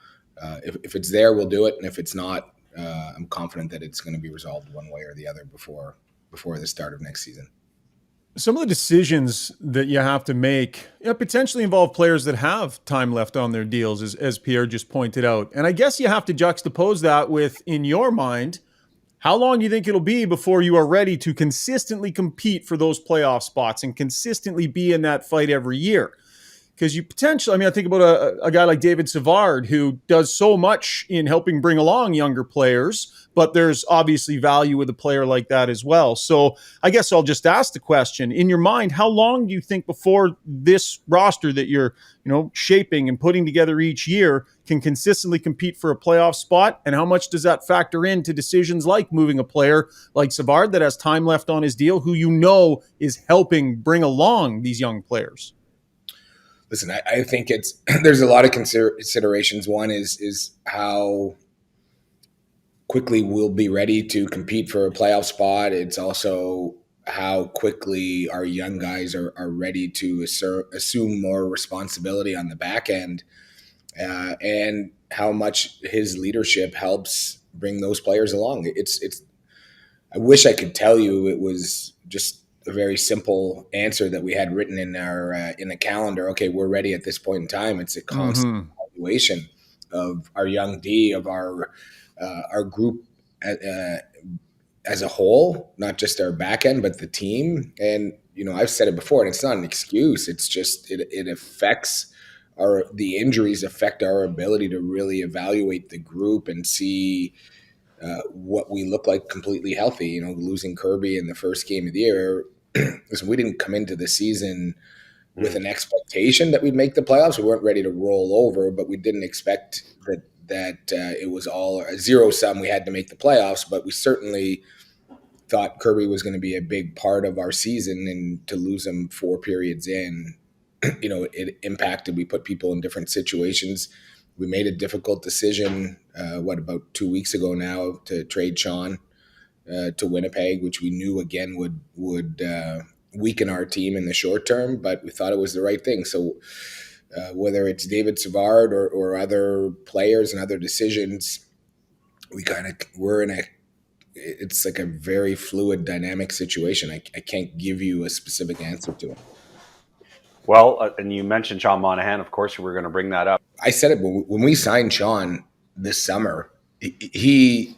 if it's there, we'll do it, and if it's not, I'm confident that it's going to be resolved one way or the other before the start of next season. Some of the decisions that you have to make potentially involve players that have time left on their deals, as Pierre just pointed out. And I guess you have to juxtapose that with, in your mind, how long do you think it'll be before you are ready to consistently compete for those playoff spots and consistently be in that fight every year? Because you potentially, I think about a guy like David Savard, who does so much in helping bring along younger players, but there's obviously value with a player like that as well. So I guess I'll just ask the question, in your mind, how long do you think before this roster that you're, shaping and putting together each year can consistently compete for a playoff spot? And how much does that factor into decisions like moving a player like Savard that has time left on his deal, who is helping bring along these young players? Listen, I think there's a lot of considerations. One is how quickly we'll be ready to compete for a playoff spot. It's also how quickly our young guys are ready to assume more responsibility on the back end, and how much his leadership helps bring those players along. I wish I could tell you it was just a very simple answer that we had written in our in the calendar. Okay, we're ready at this point in time. It's a constant evaluation of our young D, of our group as a whole, not just our back end, but the team. And I've said it before, and it's not an excuse. It's just it affects the injuries affect our ability to really evaluate the group and see what we look like completely healthy. Losing Kirby in the first game of the year. Listen, we didn't come into the season with an expectation that we'd make the playoffs. We weren't ready to roll over, but we didn't expect that it was all a zero sum. We had to make the playoffs, but we certainly thought Kirby was going to be a big part of our season, and to lose him 4 periods in, it impacted. We put people in different situations. We made a difficult decision, about 2 weeks ago now, to trade Sean to Winnipeg, which we knew again would weaken our team in the short term, but we thought it was the right thing. So whether it's David Savard or other players and other decisions, it's like a very fluid, dynamic situation. I can't give you a specific answer to it. Well, and you mentioned Sean Monahan. Of course, we're going to bring that up. I said it when we signed Sean this summer. He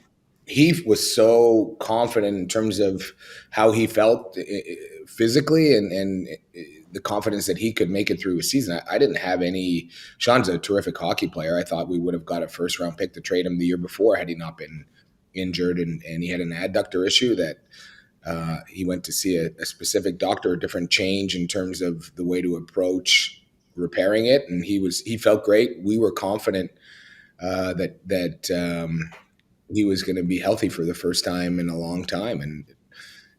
was so confident in terms of how he felt physically and the confidence that he could make it through a season. I didn't have any. Sean's a terrific hockey player. I thought we would have got a first-round pick to trade him the year before had he not been injured, and he had an adductor issue that he went to see a specific doctor, a different change in terms of the way to approach repairing it, and he felt great. We were confident that he was going to be healthy for the first time in a long time. And,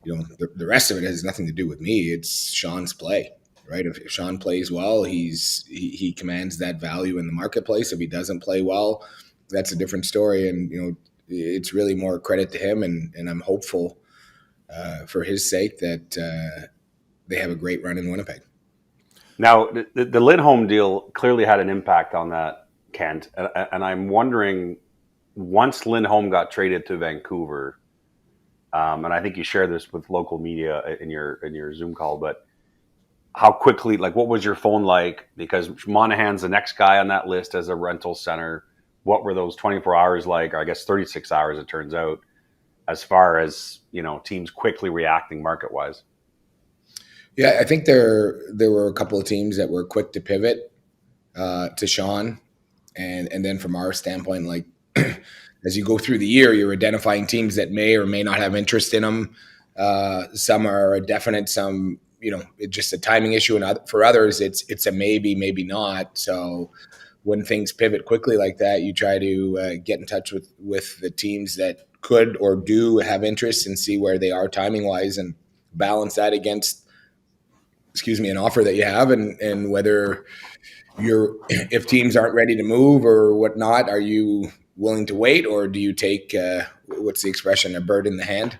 the rest of it has nothing to do with me. It's Sean's play, right? If Sean plays well, he commands that value in the marketplace. If he doesn't play well, that's a different story. And, it's really more credit to him. And I'm hopeful for his sake that they have a great run in Winnipeg. Now, the Lindholm deal clearly had an impact on that, Kent. And I'm wondering, once Lindholm got traded to Vancouver, and I think you shared this with local media in your Zoom call, but how quickly, what was your phone like? Because Monahan's the next guy on that list as a rental center. What were those 24 hours like? Or I guess 36 hours, it turns out, as far as, teams quickly reacting market-wise? Yeah, I think there were a couple of teams that were quick to pivot to Sean. And then from our standpoint, as you go through the year, you're identifying teams that may or may not have interest in them. Some are a definite, some, it's just a timing issue. And for others, it's a maybe, maybe not. So when things pivot quickly like that, you try to get in touch with the teams that could or do have interest and see where they are timing wise and balance that against, an offer that you have, and whether if teams aren't ready to move or whatnot, are you willing to wait, or do you take what's the expression, a bird in the hand?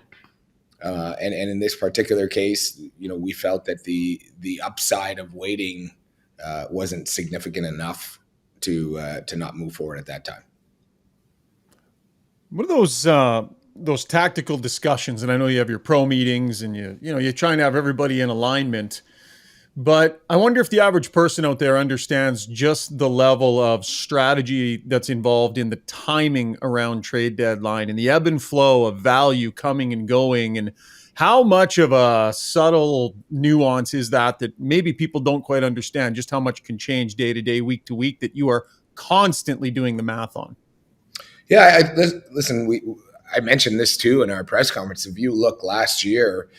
And in this particular case, we felt that the upside of waiting wasn't significant enough to not move forward at that time. What are those tactical discussions? And I know you have your pro meetings, and you're trying to have everybody in alignment. But I wonder if the average person out there understands just the level of strategy that's involved in the timing around trade deadline and the ebb and flow of value coming and going, and how much of a subtle nuance is that maybe people don't quite understand, just how much can change day to day, week to week, that you are constantly doing the math on. Yeah, listen, I mentioned this too in our press conference. If you look last year,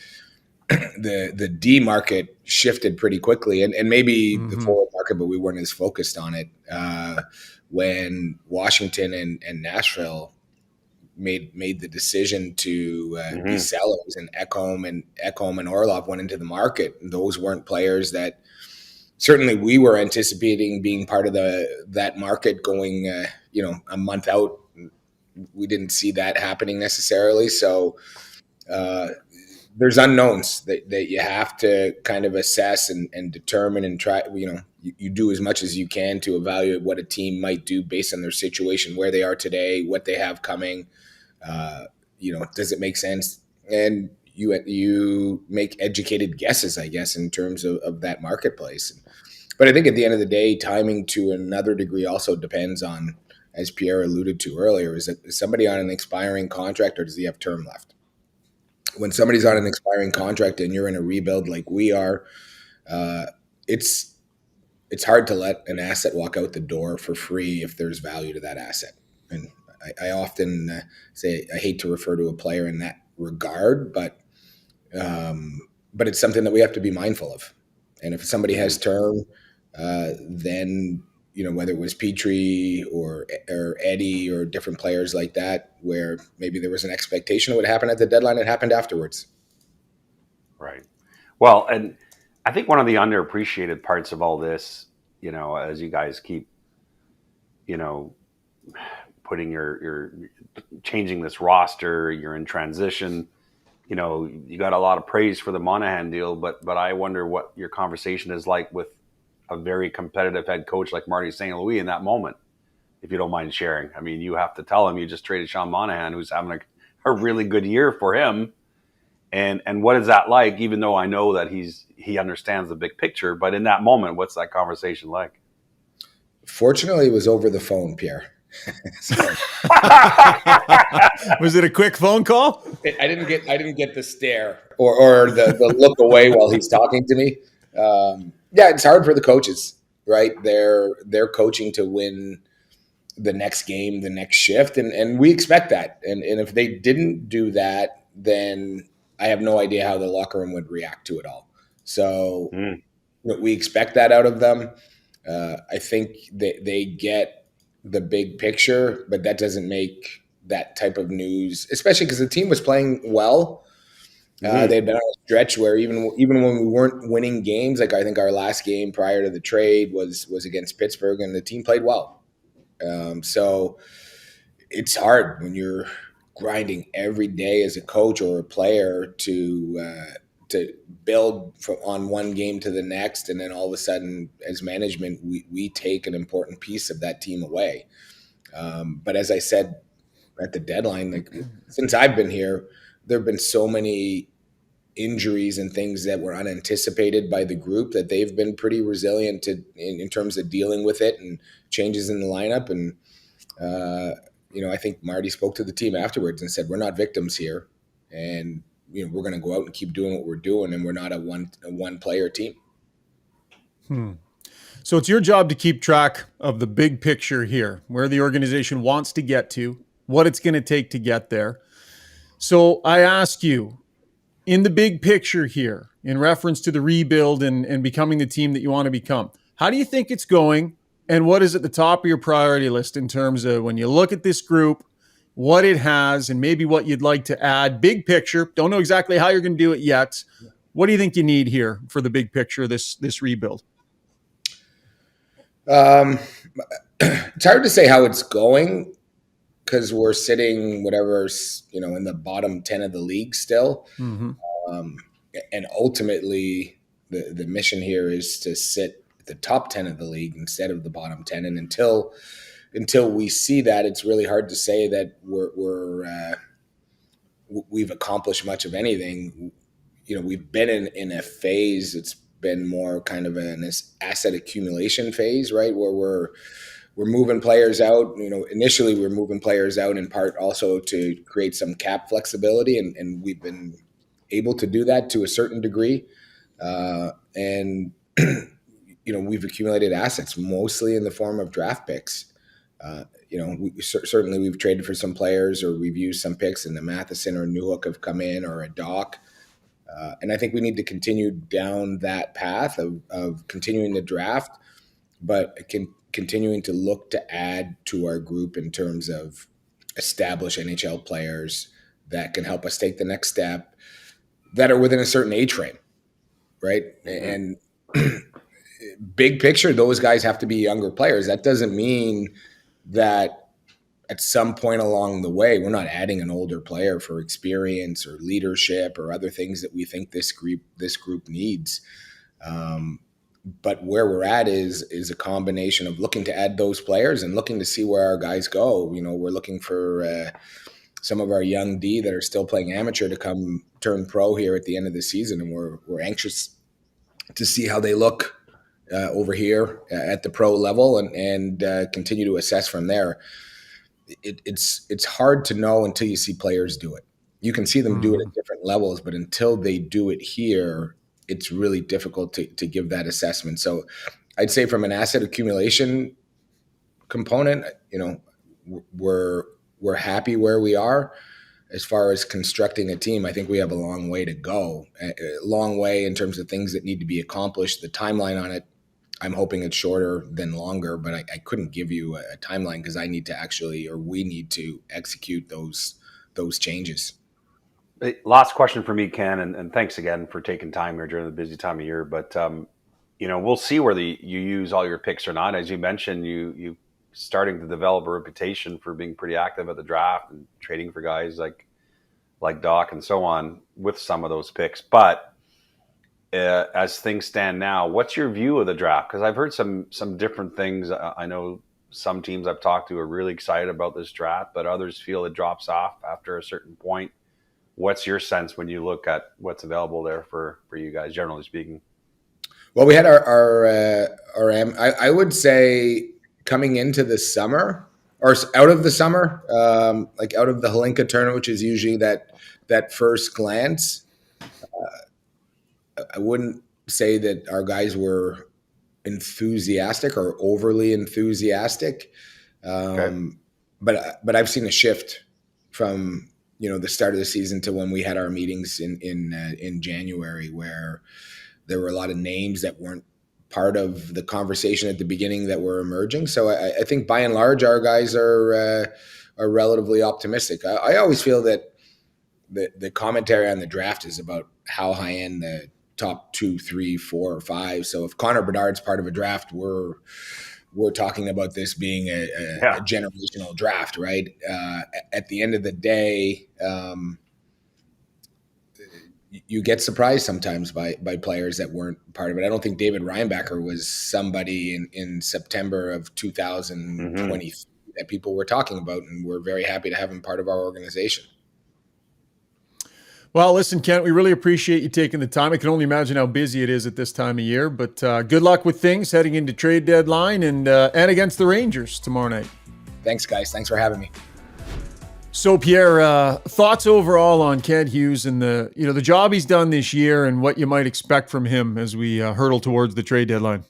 the D market shifted pretty quickly, and maybe the forward market, but we weren't as focused on it when Washington and Nashville made the decision to be sellers, and Ekholm and Orlov went into the market. Those weren't players that certainly we were anticipating being part of that market going a month out. We didn't see that happening necessarily. So there's unknowns that you have to kind of assess and determine and try, you do as much as you can to evaluate what a team might do based on their situation, where they are today, what they have coming. Does it make sense? And you make educated guesses, I guess, in terms of that marketplace. But I think at the end of the day, timing to another degree also depends on, as Pierre alluded to earlier, is somebody on an expiring contract, or does he have term left? When somebody's on an expiring contract and you're in a rebuild like we are, it's hard to let an asset walk out the door for free if there's value to that asset. And I often say I hate to refer to a player in that regard, but it's something that we have to be mindful of. And if somebody has term, then whether it was Petrie or Eddie or different players like that, where maybe there was an expectation it would happen at the deadline, it happened afterwards. Right. Well, and I think one of the underappreciated parts of all this, as you guys keep, putting your changing this roster, you're in transition, you got a lot of praise for the Monahan deal, but I wonder what your conversation is like with a very competitive head coach like Marty St. Louis in that moment, if you don't mind sharing. I mean, you have to tell him you just traded Sean Monahan, who's having a really good year for him. And what is that like, even though I know that he understands the big picture, but in that moment, what's that conversation like? Fortunately, it was over the phone, Pierre. Was it a quick phone call? I didn't get the stare or the look away while he's talking to me. Yeah, it's hard for the coaches, right? They're coaching to win the next game, the next shift, and we expect that. And if they didn't do that, then I have no idea how the locker room would react to it all. So we expect that out of them. I think they get the big picture, but that doesn't make that type of news, especially because the team was playing well. They'd been on a stretch where even when we weren't winning games, like I think our last game prior to the trade was against Pittsburgh, and the team played well. So it's hard when you're grinding every day as a coach or a player to build on one game to the next, and then all of a sudden, as management, we take an important piece of that team away. But as I said at the deadline, like since I've been here, there have been so many injuries and things that were unanticipated by the group that they've been pretty resilient in terms of dealing with it and changes in the lineup. And I think Marty spoke to the team afterwards and said, "We're not victims here, and we're going to go out and keep doing what we're doing, and we're not a one player team." So it's your job to keep track of the big picture here, where the organization wants to get to, what it's going to take to get there. So I ask you, in the big picture here, in reference to the rebuild and becoming the team that you want to become, how do you think it's going? And what is at the top of your priority list in terms of when you look at this group, what it has, and maybe what you'd like to add? Big picture. Don't know exactly how you're going to do it yet. What do you think you need here for the big picture of this rebuild? It's hard to say how it's going because we're sitting in the bottom 10 of the league still. And ultimately the mission here is to sit at the top 10 of the league instead of the bottom 10. And until we see that, it's really hard to say that we've accomplished much of anything. We've been in a phase. It's been more kind of an asset accumulation phase, right? Where we're moving players out. Initially we're moving players out in part also to create some cap flexibility, and we've been able to do that to a certain degree. We've accumulated assets mostly in the form of draft picks. Certainly we've traded for some players, or we've used some picks, and the Matheson or Newhook have come in, or a Doc. And I think we need to continue down that path of continuing the draft, but continuing to look to add to our group in terms of established NHL players that can help us take the next step, that are within a certain age frame, right? And big picture, those guys have to be younger players. That doesn't mean that at some point along the way, we're not adding an older player for experience or leadership or other things that we think this group needs. But where we're at is a combination of looking to add those players and looking to see where our guys go. We're looking for some of our young D that are still playing amateur to come turn pro here at the end of the season, and we're anxious to see how they look over here at the pro level and continue to assess from there. It's hard to know until you see players do it. You can see them do it at different levels, but until they do it here, it's really difficult to give that assessment. So I'd say from an asset accumulation component, we're happy where we are. As far as constructing a team, I think we have a long way to go, a long way in terms of things that need to be accomplished. The timeline on it, I'm hoping it's shorter than longer, but I couldn't give you a timeline because we need to execute those changes. Last question for me, Ken, and thanks again for taking time here during the busy time of year. But we'll see whether you use all your picks or not. As you mentioned, you starting to develop a reputation for being pretty active at the draft and trading for guys like Doc and so on with some of those picks. But as things stand now, what's your view of the draft? Because I've heard some different things. I know some teams I've talked to are really excited about this draft, but others feel it drops off after a certain point. What's your sense when you look at what's available there for you guys, generally speaking? Well, we had our I would say coming into the summer or out of the summer, like out of the Hlinka tournament, which is usually that first glance. I wouldn't say that our guys were enthusiastic or overly enthusiastic, okay. But I've seen a shift from the start of the season to when we had our meetings in January, where there were a lot of names that weren't part of the conversation at the beginning that were emerging. So I think by and large our guys are relatively optimistic. I always feel that the commentary on the draft is about how high end the top 2, 3, 4, or 5. So if Connor Bedard's part of a draft, we're talking about this being a generational draft, right? At the end of the day, you get surprised sometimes by players that weren't part of it. I don't think David Reinbacher was somebody in September of 2020 that people were talking about, and we're very happy to have him part of our organization. Well, listen, Kent, we really appreciate you taking the time. I can only imagine how busy it is at this time of year, but good luck with things heading into trade deadline and against the Rangers tomorrow night. Thanks, guys. Thanks for having me. So, Pierre, thoughts overall on Kent Hughes and the job he's done this year and what you might expect from him as we hurtle towards the trade deadline?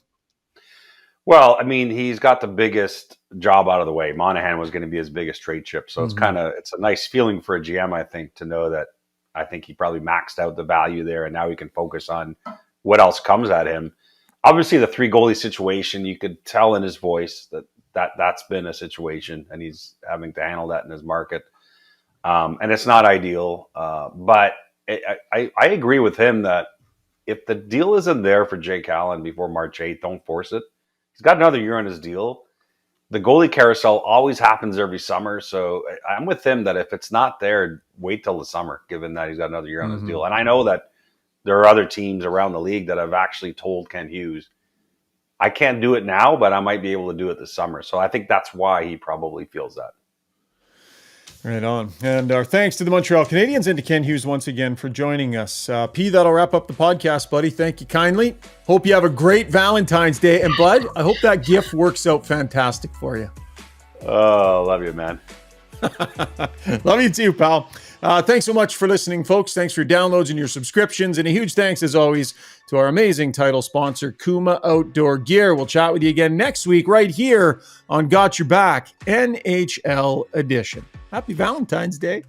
Well, I mean, he's got the biggest job out of the way. Monahan was going to be his biggest trade chip. So it's a nice feeling for a GM, I think, to know that I think he probably maxed out the value there, and now he can focus on what else comes at him. Obviously, the 3 goalie situation, you could tell in his voice that's been a situation, and he's having to handle that in his market. And it's not ideal, but I agree with him that if the deal isn't there for Jake Allen before March 8th, don't force it. He's got another year on his deal. The goalie carousel always happens every summer, so I'm with him that if it's not there, wait till the summer, given that he's got another year on his deal. And I know that there are other teams around the league that have actually told Kent Hughes, I can't do it now, but I might be able to do it this summer. So I think that's why he probably feels that. Right on. And our thanks to the Montreal Canadiens and to Kent Hughes once again for joining us. P, that'll wrap up the podcast, buddy. Thank you kindly. Hope you have a great Valentine's Day. And, Bud, I hope that gift works out fantastic for you. Oh, love you, man. Love you too, pal. Thanks so much for listening, folks. Thanks for your downloads and your subscriptions. And a huge thanks, as always, to our amazing title sponsor, Kuma Outdoor Gear. We'll chat with you again next week right here on Got Your Back, NHL Edition. Happy Valentine's Day.